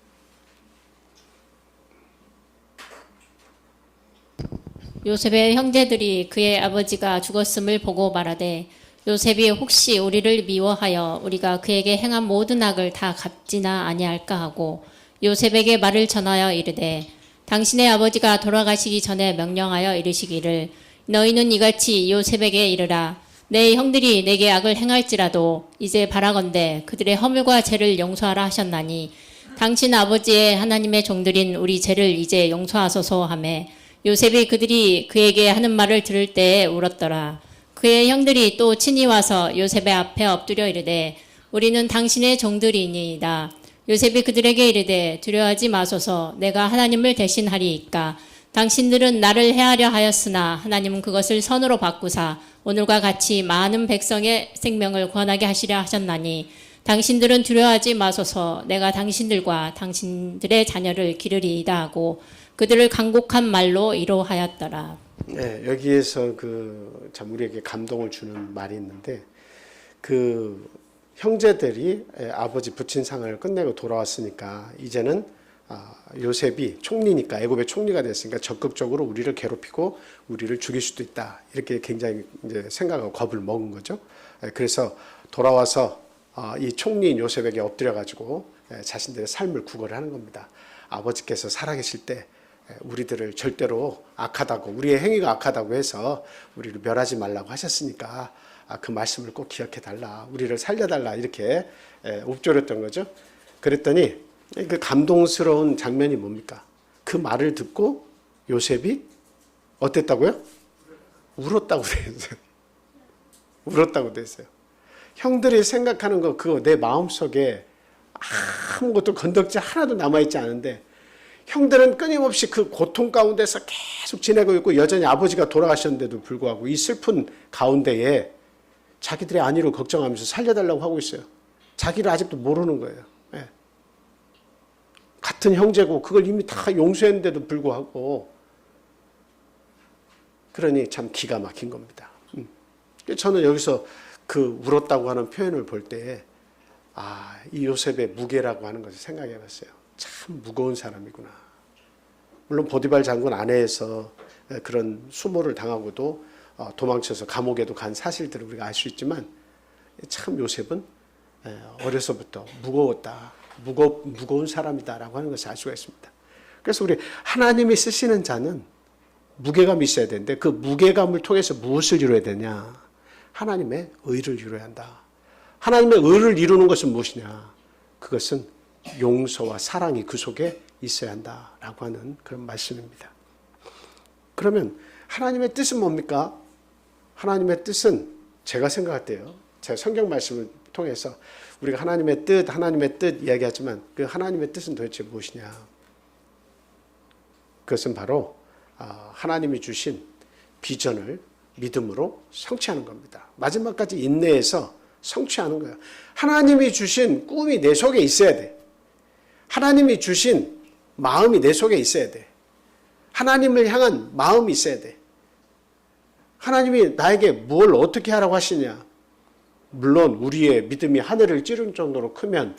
요셉의 형제들이 그의 아버지가 죽었음을 보고 말하되 요셉이 혹시 우리를 미워하여 우리가 그에게 행한 모든 악을 다 갚지나 아니할까 하고 요셉에게 말을 전하여 이르되 당신의 아버지가 돌아가시기 전에 명령하여 이르시기를 너희는 이같이 요셉에게 이르라 내 형들이 내게 악을 행할지라도 이제 바라건대 그들의 허물과 죄를 용서하라 하셨나니 당신 아버지의 하나님의 종들인 우리 죄를 이제 용서하소서 하매 요셉이 그들이 그에게 하는 말을 들을 때에 울었더라. 그의 형들이 또 친히 와서 요셉의 앞에 엎드려 이르되 우리는 당신의 종들이니이다. 요셉이 그들에게 이르되 두려워하지 마소서 내가 하나님을 대신하리이까 당신들은 나를 해하려 하였으나 하나님은 그것을 선으로 바꾸사 오늘과 같이 많은 백성의 생명을 구원하게 하시려 하셨나니 당신들은 두려워하지 마소서 내가 당신들과 당신들의 자녀를 기르리이다 하고 그들을 간곡한 말로 위로하였더라. 네, 여기에서 참 우리에게 감동을 주는 말이 있는데 그 형제들이 아버지 부친 상을 끝내고 돌아왔으니까 이제는 요셉이 총리니까 애굽의 총리가 됐으니까 적극적으로 우리를 괴롭히고 우리를 죽일 수도 있다 이렇게 굉장히 이제 생각하고 겁을 먹은 거죠. 그래서 돌아와서 이 총리인 요셉에게 엎드려 가지고 자신들의 삶을 구걸을 하는 겁니다. 아버지께서 살아계실 때 우리들을 절대로 악하다고, 우리의 행위가 악하다고 해서 우리를 멸하지 말라고 하셨으니까 그 말씀을 꼭 기억해 달라, 우리를 살려달라, 이렇게 읊조렸던 거죠. 그랬더니 그 감동스러운 장면이 뭡니까? 그 말을 듣고 요셉이 어땠다고요? 울었다고 돼 있어요. 울었다고 돼 있어요. 형들이 생각하는 거, 그거 내 마음속에 아무것도 건덕지 하나도 남아있지 않은데, 형들은 끊임없이 그 고통 가운데서 계속 지내고 있고, 여전히 아버지가 돌아가셨는데도 불구하고 이 슬픈 가운데에 자기들의 안위를 걱정하면서 살려달라고 하고 있어요. 자기를 아직도 모르는 거예요. 예. 같은 형제고 그걸 이미 다 용서했는데도 불구하고, 그러니 참 기가 막힌 겁니다. 저는 여기서 그 울었다고 하는 표현을 볼 때, 이 요셉의 무게라고 하는 것을 생각해 봤어요. 참 무거운 사람이구나. 물론 보디발 장군 아내에서 그런 수모를 당하고도 도망쳐서 감옥에도 간 사실들을 우리가 알 수 있지만, 참 요셉은 어려서부터 무거웠다, 무거운 사람이다라고 하는 것을 알 수가 있습니다. 그래서 우리 하나님이 쓰시는 자는 무게감이 있어야 되는데, 그 무게감을 통해서 무엇을 이루어야 되냐? 하나님의 의를 이루어야 한다. 하나님의 의를 이루는 것은 무엇이냐? 그것은 용서와 사랑이 그 속에 있어야 한다라고 하는 그런 말씀입니다. 그러면 하나님의 뜻은 뭡니까? 하나님의 뜻은 제가 생각할 때요, 제가 성경 말씀을 통해서 우리가 하나님의 뜻 이야기하지만, 그 하나님의 뜻은 도대체 무엇이냐? 그것은 바로 하나님이 주신 비전을 믿음으로 성취하는 겁니다. 마지막까지 인내해서 성취하는 거예요. 하나님이 주신 꿈이 내 속에 있어야 돼. 하나님이 주신 마음이 내 속에 있어야 돼. 하나님을 향한 마음이 있어야 돼. 하나님이 나에게 뭘 어떻게 하라고 하시냐? 물론 우리의 믿음이 하늘을 찌른 정도로 크면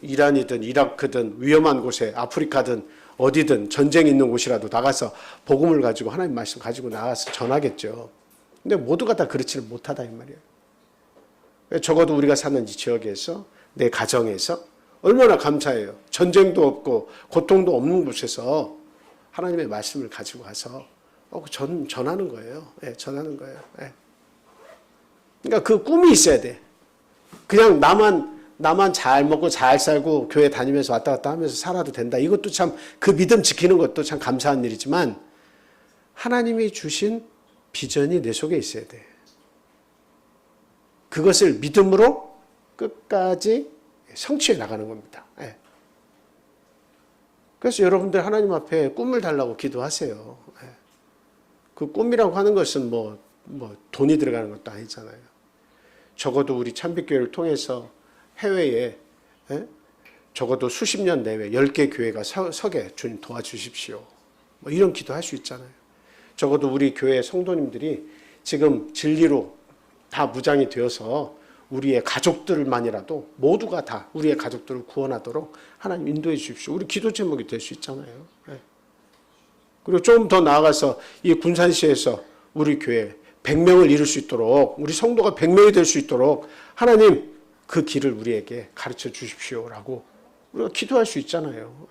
이란이든 이라크든 위험한 곳에, 아프리카든 어디든 전쟁 있는 곳이라도 나가서 복음을 가지고, 하나님 말씀 가지고 나가서 전하겠죠. 근데 모두가 다 그렇지는 못하다 이 말이에요. 적어도 우리가 사는 이 지역에서, 내 가정에서 얼마나 감사해요. 전쟁도 없고 고통도 없는 곳에서 하나님의 말씀을 가지고 가서 전하는 거예요. 전하는 거예요. 그러니까 그 꿈이 있어야 돼. 그냥 나만 잘 먹고 잘 살고 교회 다니면서 왔다 갔다 하면서 살아도 된다. 이것도 참, 그 믿음 지키는 것도 참 감사한 일이지만, 하나님이 주신 비전이 내 속에 있어야 돼. 그것을 믿음으로 끝까지 성취해 나가는 겁니다. 그래서 여러분들 하나님 앞에 꿈을 달라고 기도하세요. 그 꿈이라고 하는 것은 뭐 돈이 들어가는 것도 아니잖아요. 적어도 우리 참빛교회를 통해서 해외에 적어도 수십 년 내외 10개 교회가 서게 주님 도와주십시오. 이런 기도할 수 있잖아요. 적어도 우리 교회 성도님들이 지금 진리로 다 무장이 되어서 우리의 가족들만이라도 모두가 다 우리의 가족들을 구원하도록 하나님 인도해 주십시오. 우리 기도 제목이 될 수 있잖아요. 그리고 좀 더 나아가서 이 군산시에서 우리 교회 100명을 이룰 수 있도록, 우리 성도가 100명이 될 수 있도록 하나님 그 길을 우리에게 가르쳐 주십시오라고 우리가 기도할 수 있잖아요.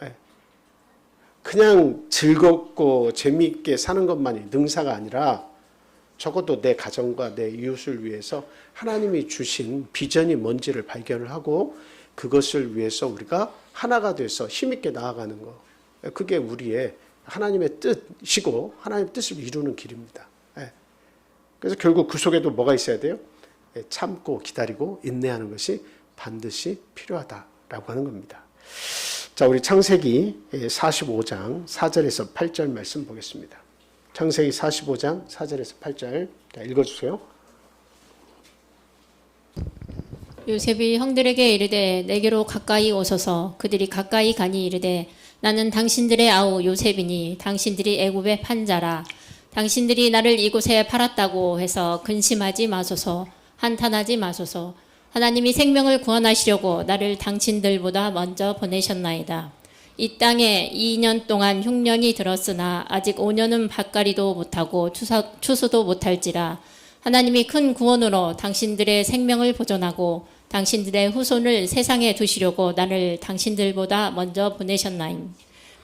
그냥 즐겁고 재미있게 사는 것만이 능사가 아니라, 적어도 내 가정과 내 이웃을 위해서 하나님이 주신 비전이 뭔지를 발견을 하고, 그것을 위해서 우리가 하나가 돼서 힘있게 나아가는 것, 그게 우리의 하나님의 뜻이고 하나님의 뜻을 이루는 길입니다. 그래서 결국 그 속에도 뭐가 있어야 돼요? 참고 기다리고 인내하는 것이 반드시 필요하다라고 하는 겁니다. 자, 우리 창세기 45장 4절에서 8절 말씀 보겠습니다. 창세기 45장 4절에서 8절 읽어주세요. 요셉이 형들에게 이르되 내게로 가까이 오소서. 그들이 가까이 가니 이르되 나는 당신들의 아우 요셉이니 당신들이 애굽의 판자라. 당신들이 나를 이곳에 팔았다고 해서 근심하지 마소서. 한탄하지 마소서. 하나님이 생명을 구원하시려고 나를 당신들보다 먼저 보내셨나이다. 이 땅에 2년 동안 흉년이 들었으나 아직 5년은 밭갈이도 못하고 추수도 못할지라. 하나님이 큰 구원으로 당신들의 생명을 보존하고 당신들의 후손을 세상에 두시려고 나를 당신들보다 먼저 보내셨나이다.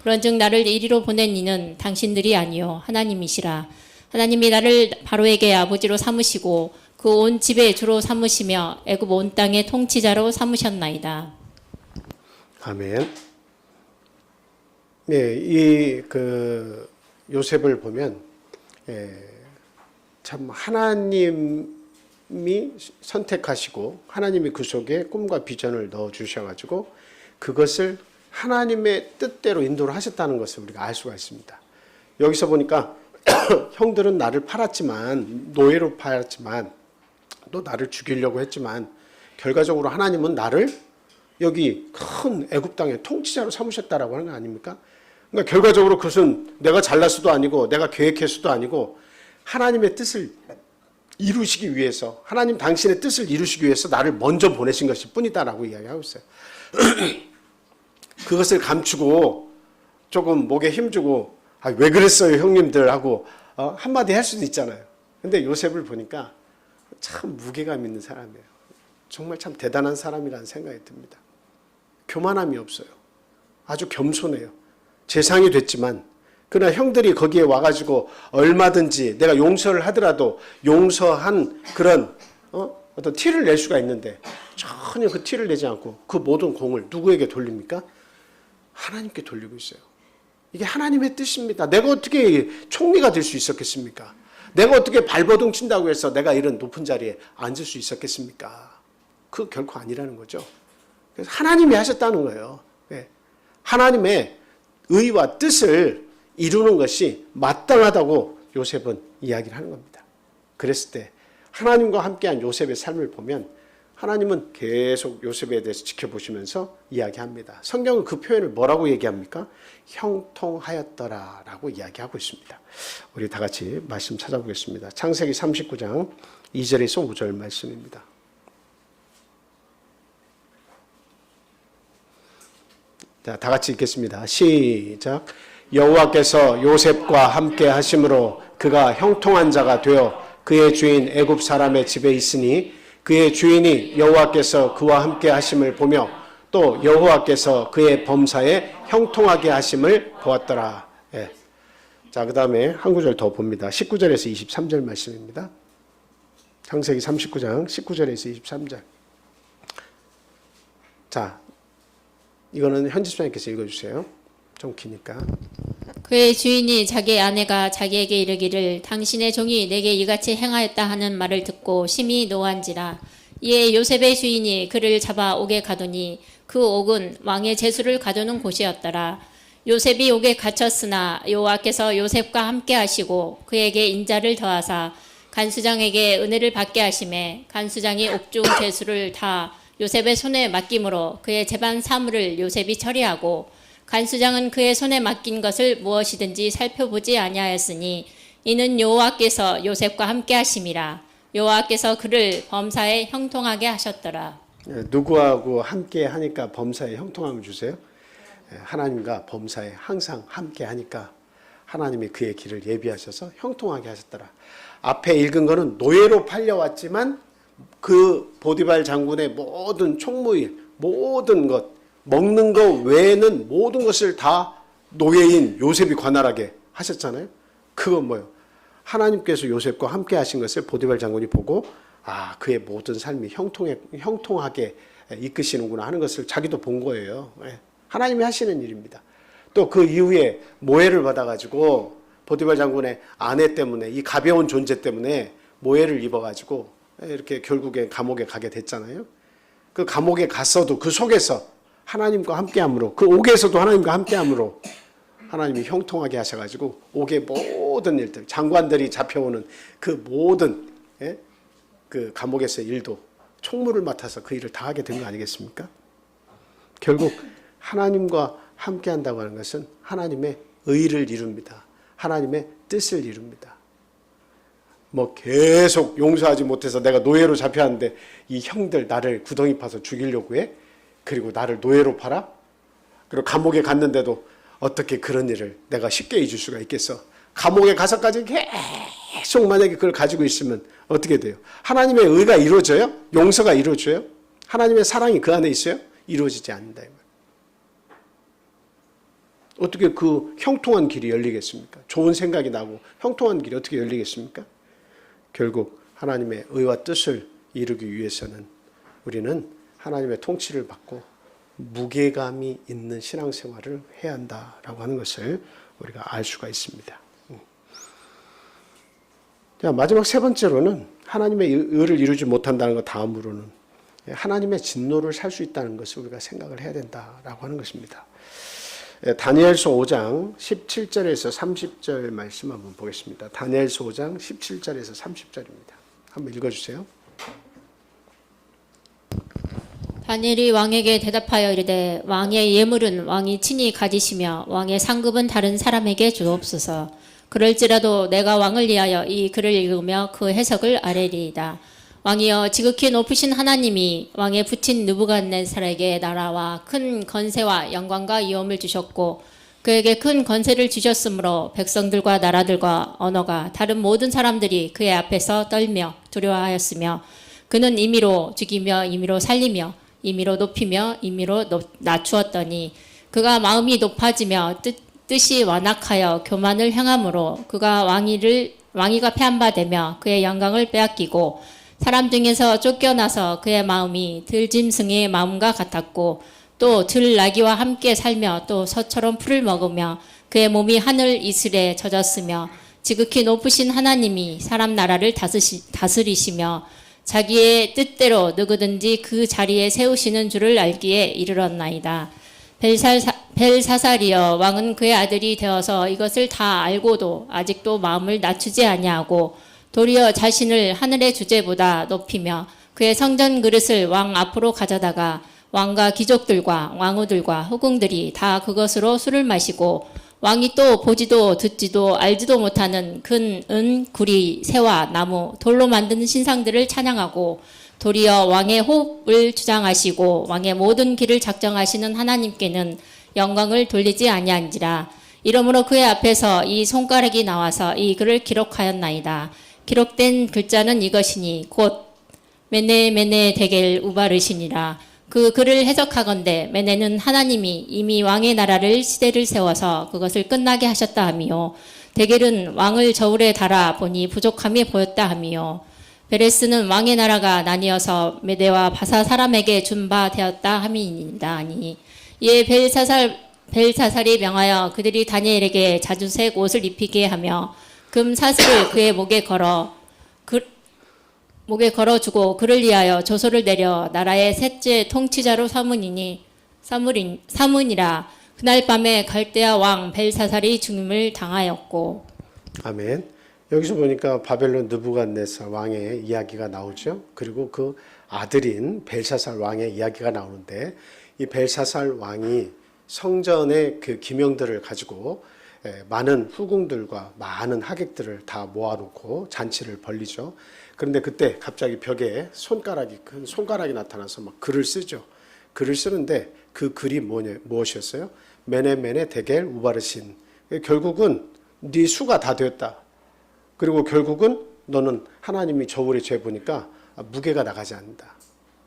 그런즉 나를 이리로 보낸 이는 당신들이 아니요 하나님이시라. 하나님이 나를 바로에게 아버지로 삼으시고 그 온 집의 주로 삼으시며 애굽 온 땅의 통치자로 삼으셨나이다. 아멘. 네, 이 요셉을 보면 참 하나님이 선택하시고 하나님이 그 속에 꿈과 비전을 넣어 주셔가지고 그것을 하나님의 뜻대로 인도를 하셨다는 것을 우리가 알 수가 있습니다. 여기서 보니까 형들은 나를 팔았지만, 노예로 팔았지만, 또 나를 죽이려고 했지만, 결과적으로 하나님은 나를 여기 큰 애굽 땅의 통치자로 삼으셨다라고 하는 거 아닙니까? 그러니까 결과적으로 그것은 내가 잘났어도 아니고 내가 계획했어도 아니고 하나님의 뜻을 이루시기 위해서, 하나님 당신의 뜻을 이루시기 위해서 나를 먼저 보내신 것일 뿐이다라고 이야기하고 있어요. 그것을 감추고 조금 목에 힘주고 왜 그랬어요 형님들 하고 한마디 할 수도 있잖아요. 근데 요셉을 보니까 참 무게감 있는 사람이에요. 정말 참 대단한 사람이라는 생각이 듭니다. 교만함이 없어요. 아주 겸손해요. 재상이 됐지만 그러나 형들이 거기에 와가지고 얼마든지 내가 용서를 하더라도 용서한 그런 어떤 티를 낼 수가 있는데 전혀 그 티를 내지 않고 그 모든 공을 누구에게 돌립니까? 하나님께 돌리고 있어요. 이게 하나님의 뜻입니다. 내가 어떻게 총리가 될 수 있었겠습니까? 내가 어떻게 발버둥 친다고 해서 내가 이런 높은 자리에 앉을 수 있었겠습니까? 그 결코 아니라는 거죠. 그래서 하나님이 하셨다는 거예요. 하나님의 의와 뜻을 이루는 것이 마땅하다고 요셉은 이야기를 하는 겁니다. 그랬을 때 하나님과 함께한 요셉의 삶을 보면 하나님은 계속 요셉에 대해서 지켜보시면서 이야기합니다. 성경은 그 표현을 뭐라고 얘기합니까? 형통하였더라라고 이야기하고 있습니다. 우리 다 같이 말씀 찾아보겠습니다. 창세기 39장 2절에서 5절 말씀입니다. 자, 다 같이 읽겠습니다. 시작. 여호와께서 요셉과 함께 하심으로 그가 형통한 자가 되어 그의 주인 애굽 사람의 집에 있으니 그의 주인이 여호와께서 그와 함께 하심을 보며 또 여호와께서 그의 범사에 형통하게 하심을 보았더라. 예. 자, 그 다음에 한 구절 더 봅니다. 19절에서 23절 말씀입니다. 창세기 39장 19절에서 23절. 자, 이거는 현지수장님께서 읽어주세요. 좀 기니까. 그의 주인이 자기 아내가 자기에게 이르기를 당신의 종이 내게 이같이 행하였다 하는 말을 듣고 심히 노한지라. 이에 요셉의 주인이 그를 잡아 옥에 가두니 그 옥은 왕의 제수를 가두는 곳이었더라. 요셉이 옥에 갇혔으나 여호와께서 요셉과 함께 하시고 그에게 인자를 더하사 간수장에게 은혜를 받게 하심에 간수장이 옥중 제수를 다 요셉의 손에 맡김으로 그의 재반 사물을 요셉이 처리하고 간수장은 그의 손에 맡긴 것을 무엇이든지 살펴보지 아니하였으니 이는 여호와께서 요셉과 함께 하심이라. 여호와께서 그를 범사에 형통하게 하셨더라. 누구하고 함께 하니까 범사에 형통함을 주세요? 하나님과 범사에 항상 함께 하니까 하나님이 그의 길을 예비하셔서 형통하게 하셨더라. 앞에 읽은 거는 노예로 팔려왔지만 그 보디발 장군의 모든 총무일, 모든 것, 먹는 거 외에는 모든 것을 다 노예인 요셉이 관할하게 하셨잖아요. 그건 뭐예요? 하나님께서 요셉과 함께 하신 것을 보디발 장군이 보고 그의 모든 삶이 형통하게 이끄시는구나 하는 것을 자기도 본 거예요. 하나님이 하시는 일입니다. 또 그 이후에 모해를 받아가지고 보디발 장군의 아내 때문에 이 가벼운 존재 때문에 모해를 입어가지고 이렇게 결국에 감옥에 가게 됐잖아요. 그 감옥에 갔어도 그 속에서 하나님과 함께함으로 그 옥에서도 하나님과 함께함으로 하나님이 형통하게 하셔가지고 옥의 모든 일들, 장관들이 잡혀오는 그 모든 그 감옥에서의 일도 총무를 맡아서 그 일을 다 하게 된 거 아니겠습니까? 결국 하나님과 함께한다고 하는 것은 하나님의 의를 이룹니다. 하나님의 뜻을 이룹니다. 뭐 계속 용서하지 못해서 내가 노예로 잡혀왔는데 이 형들 나를 구덩이 파서 죽이려고 해? 그리고 나를 노예로 팔아? 그리고 감옥에 갔는데도 어떻게 그런 일을 내가 쉽게 잊을 수가 있겠어? 감옥에 가서까지 계속 만약에 그걸 가지고 있으면 어떻게 돼요? 하나님의 의가 이루어져요? 용서가 이루어져요? 하나님의 사랑이 그 안에 있어요? 이루어지지 않는다. 어떻게 그 형통한 길이 열리겠습니까? 좋은 생각이 나고 형통한 길이 어떻게 열리겠습니까? 결국 하나님의 의와 뜻을 이루기 위해서는 우리는 하나님의 통치를 받고 무게감이 있는 신앙생활을 해야 한다라고 하는 것을 우리가 알 수가 있습니다. 자, 마지막 세 번째로는 하나님의 의를 이루지 못한다는 것 다음으로는 하나님의 진노를 살 수 있다는 것을 우리가 생각을 해야 된다라고 하는 것입니다. 다니엘서 5장 17절에서 30절 말씀 한번 보겠습니다. 다니엘서 5장 17절에서 30절입니다. 한번 읽어주세요. 다니엘이 왕에게 대답하여 이르되 왕의 예물은 왕이 친히 가지시며 왕의 상급은 다른 사람에게 주옵소서. 그럴지라도 내가 왕을 위하여 이 글을 읽으며 그 해석을 아뢰리이다. 왕이여 지극히 높으신 하나님이 왕에 붙인 느부갓네살에게 나라와 큰 건세와 영광과 위엄을 주셨고 그에게 큰 건세를 주셨으므로 백성들과 나라들과 언어가 다른 모든 사람들이 그의 앞에서 떨며 두려워하였으며 그는 임의로 죽이며 임의로 살리며 임의로 높이며 임의로 낮추었더니 그가 마음이 높아지며 뜻이 완악하여 교만을 행함으로 그가 왕위가 폐한바되며 그의 영광을 빼앗기고 사람 중에서 쫓겨나서 그의 마음이 들짐승의 마음과 같았고 또 들나귀와 함께 살며 또 서처럼 풀을 먹으며 그의 몸이 하늘 이슬에 젖었으며 지극히 높으신 하나님이 사람 나라를 다스리시며 자기의 뜻대로 누구든지 그 자리에 세우시는 줄을 알기에 이르렀나이다. 벨사살이여 왕은 그의 아들이 되어서 이것을 다 알고도 아직도 마음을 낮추지 아니하고 도리어 자신을 하늘의 주제보다 높이며 그의 성전 그릇을 왕 앞으로 가져다가 왕과 귀족들과 왕후들과 후궁들이 다 그것으로 술을 마시고 왕이 또 보지도 듣지도 알지도 못하는 금, 은, 구리, 새와 나무, 돌로 만든 신상들을 찬양하고 도리어 왕의 호흡을 주장하시고 왕의 모든 길을 작정하시는 하나님께는 영광을 돌리지 아니한지라. 이러므로 그의 앞에서 이 손가락이 나와서 이 글을 기록하였나이다. 기록된 글자는 이것이니 곧 메네 데겔 우바르시니라. 그 글을 해석하건대 메네는 하나님이 이미 왕의 나라를 시대를 세워서 그것을 끝나게 하셨다 하미요. 데겔은 왕을 저울에 달아 보니 부족함이 보였다 하미요. 베레스는 왕의 나라가 나뉘어서 메대와 바사 사람에게 준 바 되었다 함이니이다 하니 이에 벨사살이 명하여 그들이 다니엘에게 자주색 옷을 입히게 하며 금 사슬을 그의 목에 걸어주고 그를 위하여 조소를 내려 나라의 셋째 통치자로 삼으니라. 그날 밤에 갈대아 왕 벨사살이 죽임을 당하였고. 아멘. 여기서 보니까 바벨론 느부갓네살 왕의 이야기가 나오죠. 그리고 그 아들인 벨사살 왕의 이야기가 나오는데 이 벨사살 왕이 성전의 그 기명들을 가지고 많은 후궁들과 많은 하객들을 다 모아놓고 잔치를 벌리죠. 그런데 그때 갑자기 벽에 큰 손가락이 나타나서 막 글을 쓰죠. 글을 쓰는데 그 글이 무엇이었어요? 메네 데겔 우바르신. 결국은 네 수가 다 되었다. 그리고 결국은 너는 하나님이 저울에 재보니까 무게가 나가지 않는다.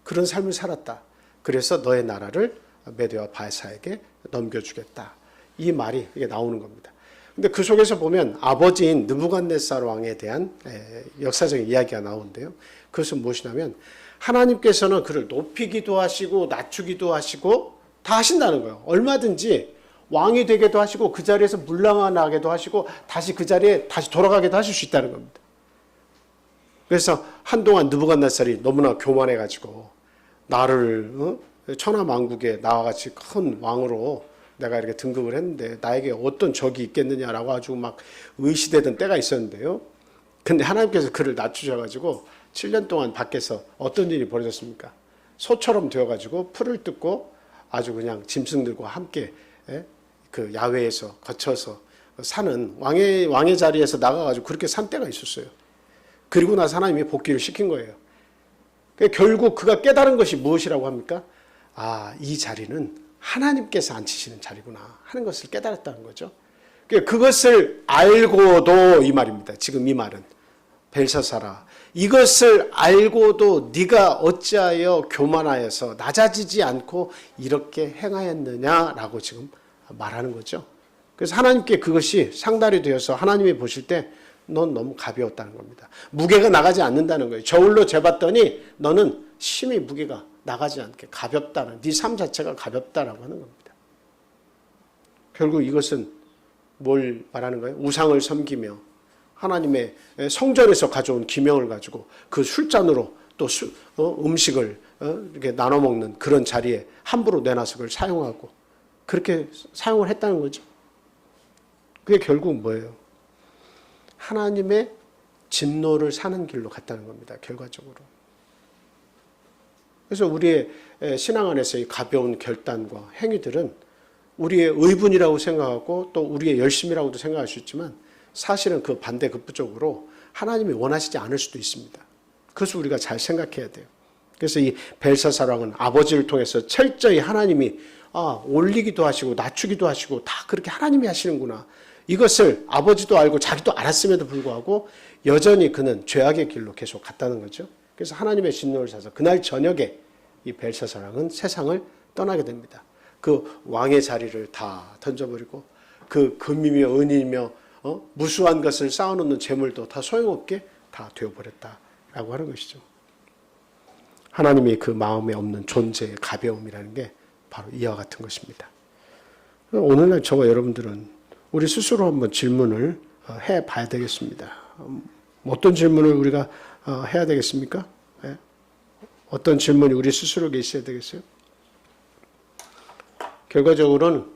그런 삶을 살았다. 그래서 너의 나라를 메대와 바사에게 넘겨주겠다. 이 말이 이게 나오는 겁니다. 근데 그 속에서 보면 아버지인 느부갓네살 왕에 대한 역사적인 이야기가 나오는데요. 그것은 무엇이냐면 하나님께서는 그를 높이기도 하시고 낮추기도 하시고 다 하신다는 거예요. 얼마든지 왕이 되게도 하시고 그 자리에서 물러나게도 하시고 다시 그 자리에 다시 돌아가게도 하실 수 있다는 겁니다. 그래서 한동안 느부갓네살이 너무나 교만해가지고 나를 천하만국에 나와 같이 큰 왕으로 내가 이렇게 등극을 했는데 나에게 어떤 적이 있겠느냐라고 아주 막 의시되던 때가 있었는데요. 근데 하나님께서 그를 낮추셔가지고 7년 동안 밖에서 어떤 일이 벌어졌습니까? 소처럼 되어가지고 풀을 뜯고 아주 그냥 짐승들과 함께 그 야외에서 거쳐서 사는 왕의 자리에서 나가가지고 그렇게 산 때가 있었어요. 그리고 나서 하나님이 복귀를 시킨 거예요. 결국 그가 깨달은 것이 무엇이라고 합니까? 아, 이 자리는 하나님께서 앉히시는 자리구나 하는 것을 깨달았다는 거죠. 그것을 알고도 이 말입니다. 지금 이 말은 벨사살아, 이것을 알고도 네가 어찌하여 교만하여서 낮아지지 않고 이렇게 행하였느냐라고 지금 말하는 거죠. 그래서 하나님께 그것이 상달이 되어서 하나님이 보실 때 넌 너무 가벼웠다는 겁니다. 무게가 나가지 않는다는 거예요. 저울로 재봤더니 너는 심히 무게가 나가지 않게 가볍다는, 네 삶 자체가 가볍다라고 하는 겁니다. 결국 이것은 뭘 말하는 거예요? 우상을 섬기며 하나님의 성전에서 가져온 기명을 가지고 그 술잔으로 또 음식을 이렇게 나눠 먹는 그런 자리에 함부로 내놔서 그걸 사용하고 그렇게 사용을 했다는 거죠. 그게 결국 뭐예요? 하나님의 진노를 사는 길로 갔다는 겁니다. 결과적으로. 그래서 우리의 신앙 안에서의 가벼운 결단과 행위들은 우리의 의분이라고 생각하고 또 우리의 열심이라고도 생각할 수 있지만 사실은 그 반대 극부적으로 하나님이 원하시지 않을 수도 있습니다. 그래서 우리가 잘 생각해야 돼요. 그래서 이 벨사사랑은 아버지를 통해서 철저히 하나님이 올리기도 하시고 낮추기도 하시고 다 그렇게 하나님이 하시는구나. 이것을 아버지도 알고 자기도 알았음에도 불구하고 여전히 그는 죄악의 길로 계속 갔다는 거죠. 그래서 하나님의 진노를 사서 그날 저녁에 이 벨사사랑은 세상을 떠나게 됩니다. 그 왕의 자리를 다 던져버리고 그 금이며 은이며 무수한 것을 쌓아놓는 재물도 다 소용없게 다 되어버렸다라고 하는 것이죠. 하나님이 그 마음에 없는 존재의 가벼움이라는 게 바로 이와 같은 것입니다. 오늘날 저와 여러분들은 우리 스스로 한번 질문을 해봐야 되겠습니다. 어떤 질문을 우리가 해야 되겠습니까? 어떤 질문이 우리 스스로에게 있어야 되겠어요? 결과적으로는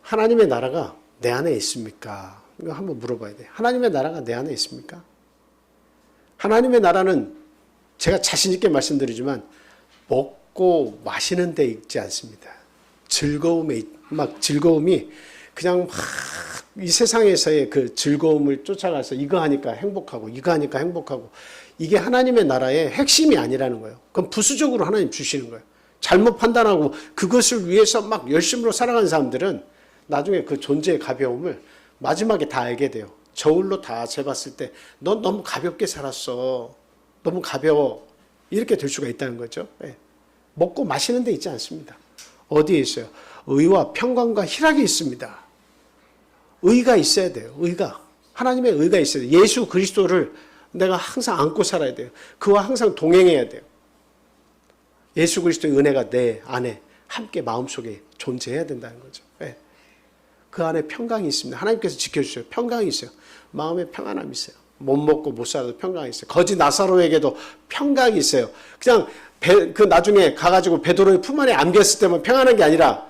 하나님의 나라가 내 안에 있습니까? 이거 한번 물어봐야 돼요. 하나님의 나라가 내 안에 있습니까? 하나님의 나라는 제가 자신 있게 말씀드리지만 먹고 마시는 데 있지 않습니다. 즐거움이 그냥 막 이 세상에서의 그 즐거움을 쫓아가서 이거 하니까 행복하고 이거 하니까 행복하고 이게 하나님의 나라의 핵심이 아니라는 거예요. 그럼 부수적으로 하나님 주시는 거예요. 잘못 판단하고 그것을 위해서 막 열심으로 살아가는 사람들은 나중에 그 존재의 가벼움을 마지막에 다 알게 돼요. 저울로 다 재봤을 때 넌 너무 가볍게 살았어. 너무 가벼워. 이렇게 될 수가 있다는 거죠. 먹고 마시는 데 있지 않습니다. 어디에 있어요? 의와 평강과 희락이 있습니다. 의가 있어야 돼요. 의가. 하나님의 의가 있어야 돼요. 예수 그리스도를 내가 항상 안고 살아야 돼요. 그와 항상 동행해야 돼요. 예수 그리스도의 은혜가 내 안에 함께 마음속에 존재해야 된다는 거죠. 그 안에 평강이 있습니다. 하나님께서 지켜주셔요. 평강이 있어요. 마음에 평안함이 있어요. 못 먹고 못 살아도 평강이 있어요. 거지 나사로에게도 평강이 있어요. 그냥 그 나중에 가가지고 베드로의 품 안에 안겼을 때만 평안한 게 아니라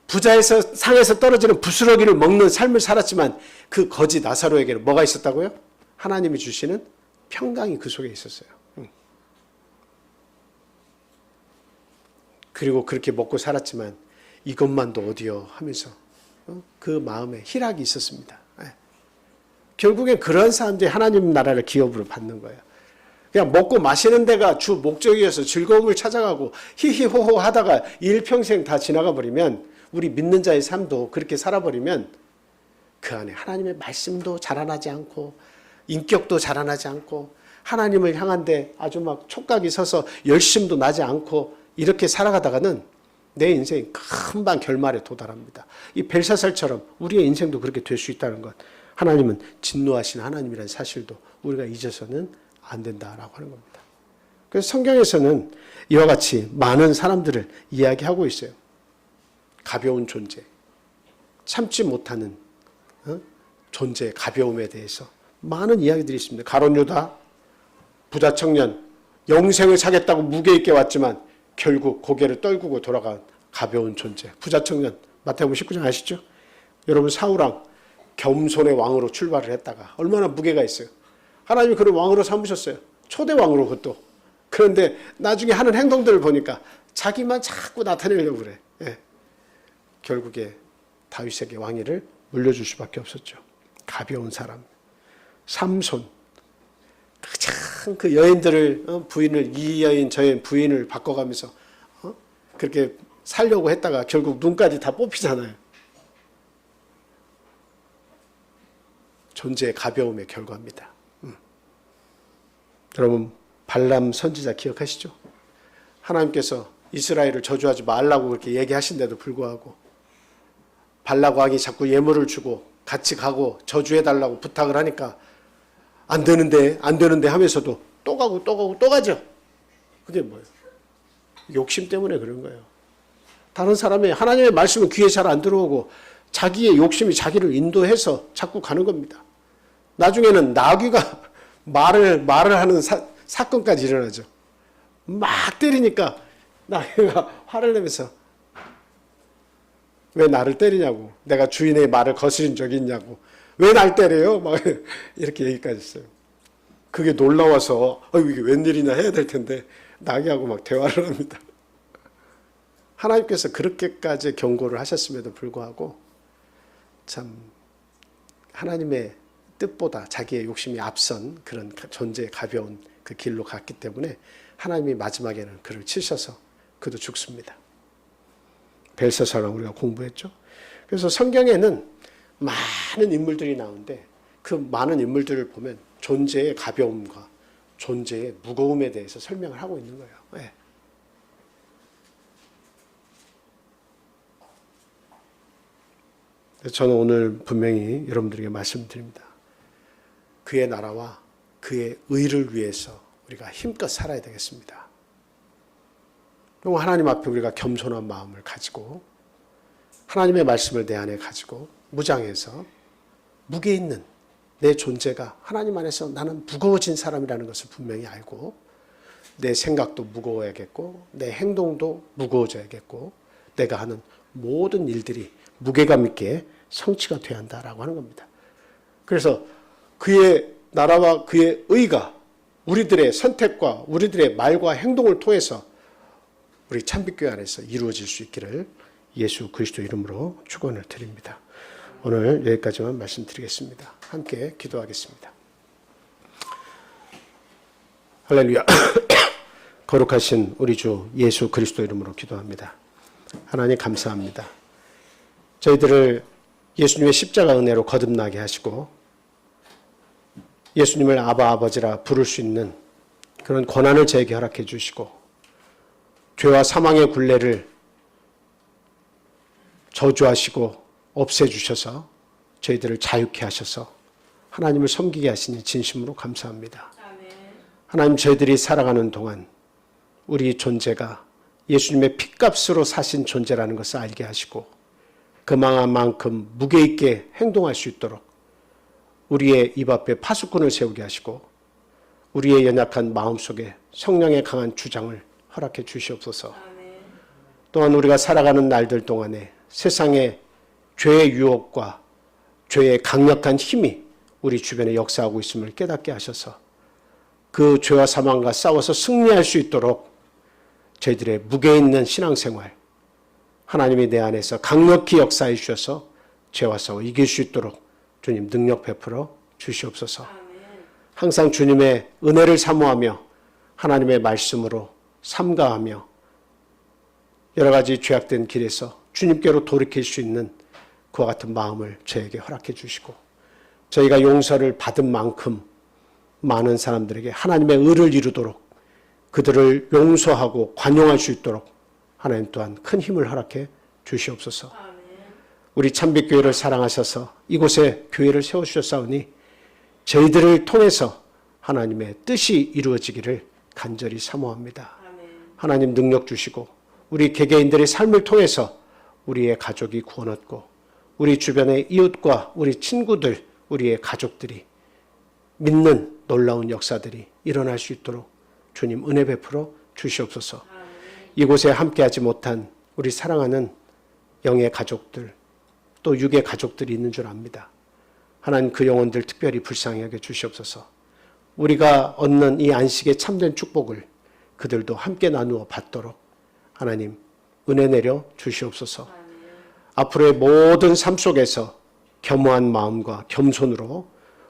부자에서 상에서 떨어지는 부스러기를 먹는 삶을 살았지만 그 거지 나사로에게는 뭐가 있었다고요? 하나님이 주시는 평강이 그 속에 있었어요. 그리고 그렇게 먹고 살았지만 이것만도 어디요 하면서 그 마음에 희락이 있었습니다. 결국엔 그런 사람들이 하나님 나라를 기업으로 받는 거예요. 그냥 먹고 마시는 데가 주 목적이어서 즐거움을 찾아가고 히히호호 하다가 일평생 다 지나가 버리면 우리 믿는 자의 삶도 그렇게 살아버리면 그 안에 하나님의 말씀도 자라나지 않고 인격도 자라나지 않고 하나님을 향한데 아주 막 촉각이 서서 열심도 나지 않고 이렇게 살아가다가는 내 인생이 금방 결말에 도달합니다. 이 벨사살처럼 우리의 인생도 그렇게 될 수 있다는 것. 하나님은 진노하신 하나님이라는 사실도 우리가 잊어서는 안 된다라고 하는 겁니다. 그래서 성경에서는 이와 같이 많은 사람들을 이야기하고 있어요. 가벼운 존재, 참지 못하는 존재의 가벼움에 대해서 많은 이야기들이 있습니다. 가룟 유다, 부자 청년, 영생을 사겠다고 무게 있게 왔지만 결국 고개를 떨구고 돌아간 가벼운 존재, 부자 청년. 마태복음 19장 아시죠? 여러분 사울왕 겸손의 왕으로 출발을 했다가 얼마나 무게가 있어요. 하나님이 그를 왕으로 삼으셨어요. 초대 왕으로 그것도. 그런데 나중에 하는 행동들을 보니까 자기만 자꾸 나타내려고 그래. 결국에 다윗에게 왕위를 물려줄 수밖에 없었죠. 가벼운 사람. 삼손. 참 그 여인들을 부인을 이 여인 저 여인 부인을 바꿔가면서 그렇게 살려고 했다가 결국 눈까지 다 뽑히잖아요. 존재의 가벼움의 결과입니다. 여러분 발람 선지자 기억하시죠? 하나님께서 이스라엘을 저주하지 말라고 그렇게 얘기하신데도 불구하고 발락왕이 자꾸 예물을 주고 같이 가고 저주해달라고 부탁을 하니까 안 되는데 하면서도 또 가고 또 가죠. 그게 뭐예요? 욕심 때문에 그런 거예요. 다른 사람의 하나님의 말씀은 귀에 잘 안 들어오고 자기의 욕심이 자기를 인도해서 자꾸 가는 겁니다. 나중에는 나귀가 말을 하는 사건까지 일어나죠. 막 때리니까 나귀가 화를 내면서 왜 나를 때리냐고, 내가 주인의 말을 거스린 적이 있냐고, 왜 날 때려요? 막 이렇게 얘기까지 했어요. 그게 놀라워서 이게 웬일이냐 해야 될 텐데 나귀하고 막 대화를 합니다. 하나님께서 그렇게까지 경고를 하셨음에도 불구하고 참 하나님의 뜻보다 자기의 욕심이 앞선 그런 존재의 가벼운 그 길로 갔기 때문에 하나님이 마지막에는 그를 치셔서 그도 죽습니다. 벨사사랑 우리가 공부했죠. 그래서 성경에는 많은 인물들이 나오는데 그 많은 인물들을 보면 존재의 가벼움과 존재의 무거움에 대해서 설명을 하고 있는 거예요. 네. 저는 오늘 분명히 여러분들에게 말씀드립니다. 그의 나라와 그의 의를 위해서 우리가 힘껏 살아야 되겠습니다. 그리고 하나님 앞에 우리가 겸손한 마음을 가지고 하나님의 말씀을 내 안에 가지고 무장해서 무게 있는 내 존재가 하나님 안에서 나는 무거워진 사람이라는 것을 분명히 알고 내 생각도 무거워야겠고 내 행동도 무거워져야겠고 내가 하는 모든 일들이 무게감 있게 성취가 돼야 한다라고 하는 겁니다. 그래서 그의 나라와 그의 의가 우리들의 선택과 우리들의 말과 행동을 통해서 우리 참빛교회 안에서 이루어질 수 있기를 예수 그리스도 이름으로 축원을 드립니다. 오늘 여기까지만 말씀드리겠습니다. 함께 기도하겠습니다. 할렐루야. 거룩하신 우리 주 예수 그리스도 이름으로 기도합니다. 하나님 감사합니다. 저희들을 예수님의 십자가 은혜로 거듭나게 하시고 예수님을 아바 아버지라 부를 수 있는 그런 권한을 저에게 허락해 주시고 죄와 사망의 굴레를 저주하시고 없애주셔서 저희들을 자유케 하셔서 하나님을 섬기게 하시니 진심으로 감사합니다. 하나님 저희들이 살아가는 동안 우리 존재가 예수님의 핏값으로 사신 존재라는 것을 알게 하시고 그만큼 무게 있게 행동할 수 있도록 우리의 입 앞에 파수꾼을 세우게 하시고 우리의 연약한 마음속에 성령의 강한 주장을 허락해 주시옵소서. 또한 우리가 살아가는 날들 동안에 세상의 죄의 유혹과 죄의 강력한 힘이 우리 주변에 역사하고 있음을 깨닫게 하셔서 그 죄와 사망과 싸워서 승리할 수 있도록 저희들의 무게 있는 신앙생활 하나님이 내 안에서 강력히 역사해 주셔서 죄와 싸워 이길 수 있도록 주님 능력 베풀어 주시옵소서. 항상 주님의 은혜를 사모하며 하나님의 말씀으로 삼가하며 여러 가지 죄악된 길에서 주님께로 돌이킬 수 있는 그와 같은 마음을 저에게 허락해 주시고 저희가 용서를 받은 만큼 많은 사람들에게 하나님의 의를 이루도록 그들을 용서하고 관용할 수 있도록 하나님 또한 큰 힘을 허락해 주시옵소서. 우리 참빛교회를 사랑하셔서 이곳에 교회를 세워주셨사오니 저희들을 통해서 하나님의 뜻이 이루어지기를 간절히 사모합니다. 하나님 능력 주시고 우리 개개인들의 삶을 통해서 우리의 가족이 구원 얻고 우리 주변의 이웃과 우리 친구들, 우리의 가족들이 믿는 놀라운 역사들이 일어날 수 있도록 주님 은혜 베풀어 주시옵소서. 이곳에 함께하지 못한 우리 사랑하는 영의 가족들 또 육의 가족들이 있는 줄 압니다. 하나님 그 영혼들 특별히 불쌍히 여겨 주시옵소서. 우리가 얻는 이 안식의 참된 축복을 그들도 함께 나누어 받도록 하나님 은혜 내려 주시옵소서. 앞으로의 모든 삶 속에서 겸허한 마음과 겸손으로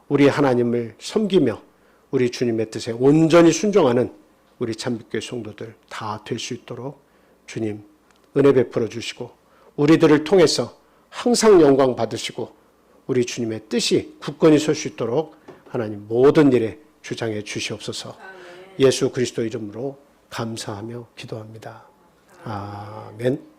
우리 하나님을 섬기며 우리 주님의 뜻에 온전히 순종하는 우리 참빛교회 성도들 다 될 수 있도록 주님 은혜 베풀어 주시고 우리들을 통해서 항상 영광 받으시고 우리 주님의 뜻이 굳건히 설 수 있도록 하나님 모든 일에 주장해 주시옵소서. 예수 그리스도 이름으로 감사하며 기도합니다. 아멘.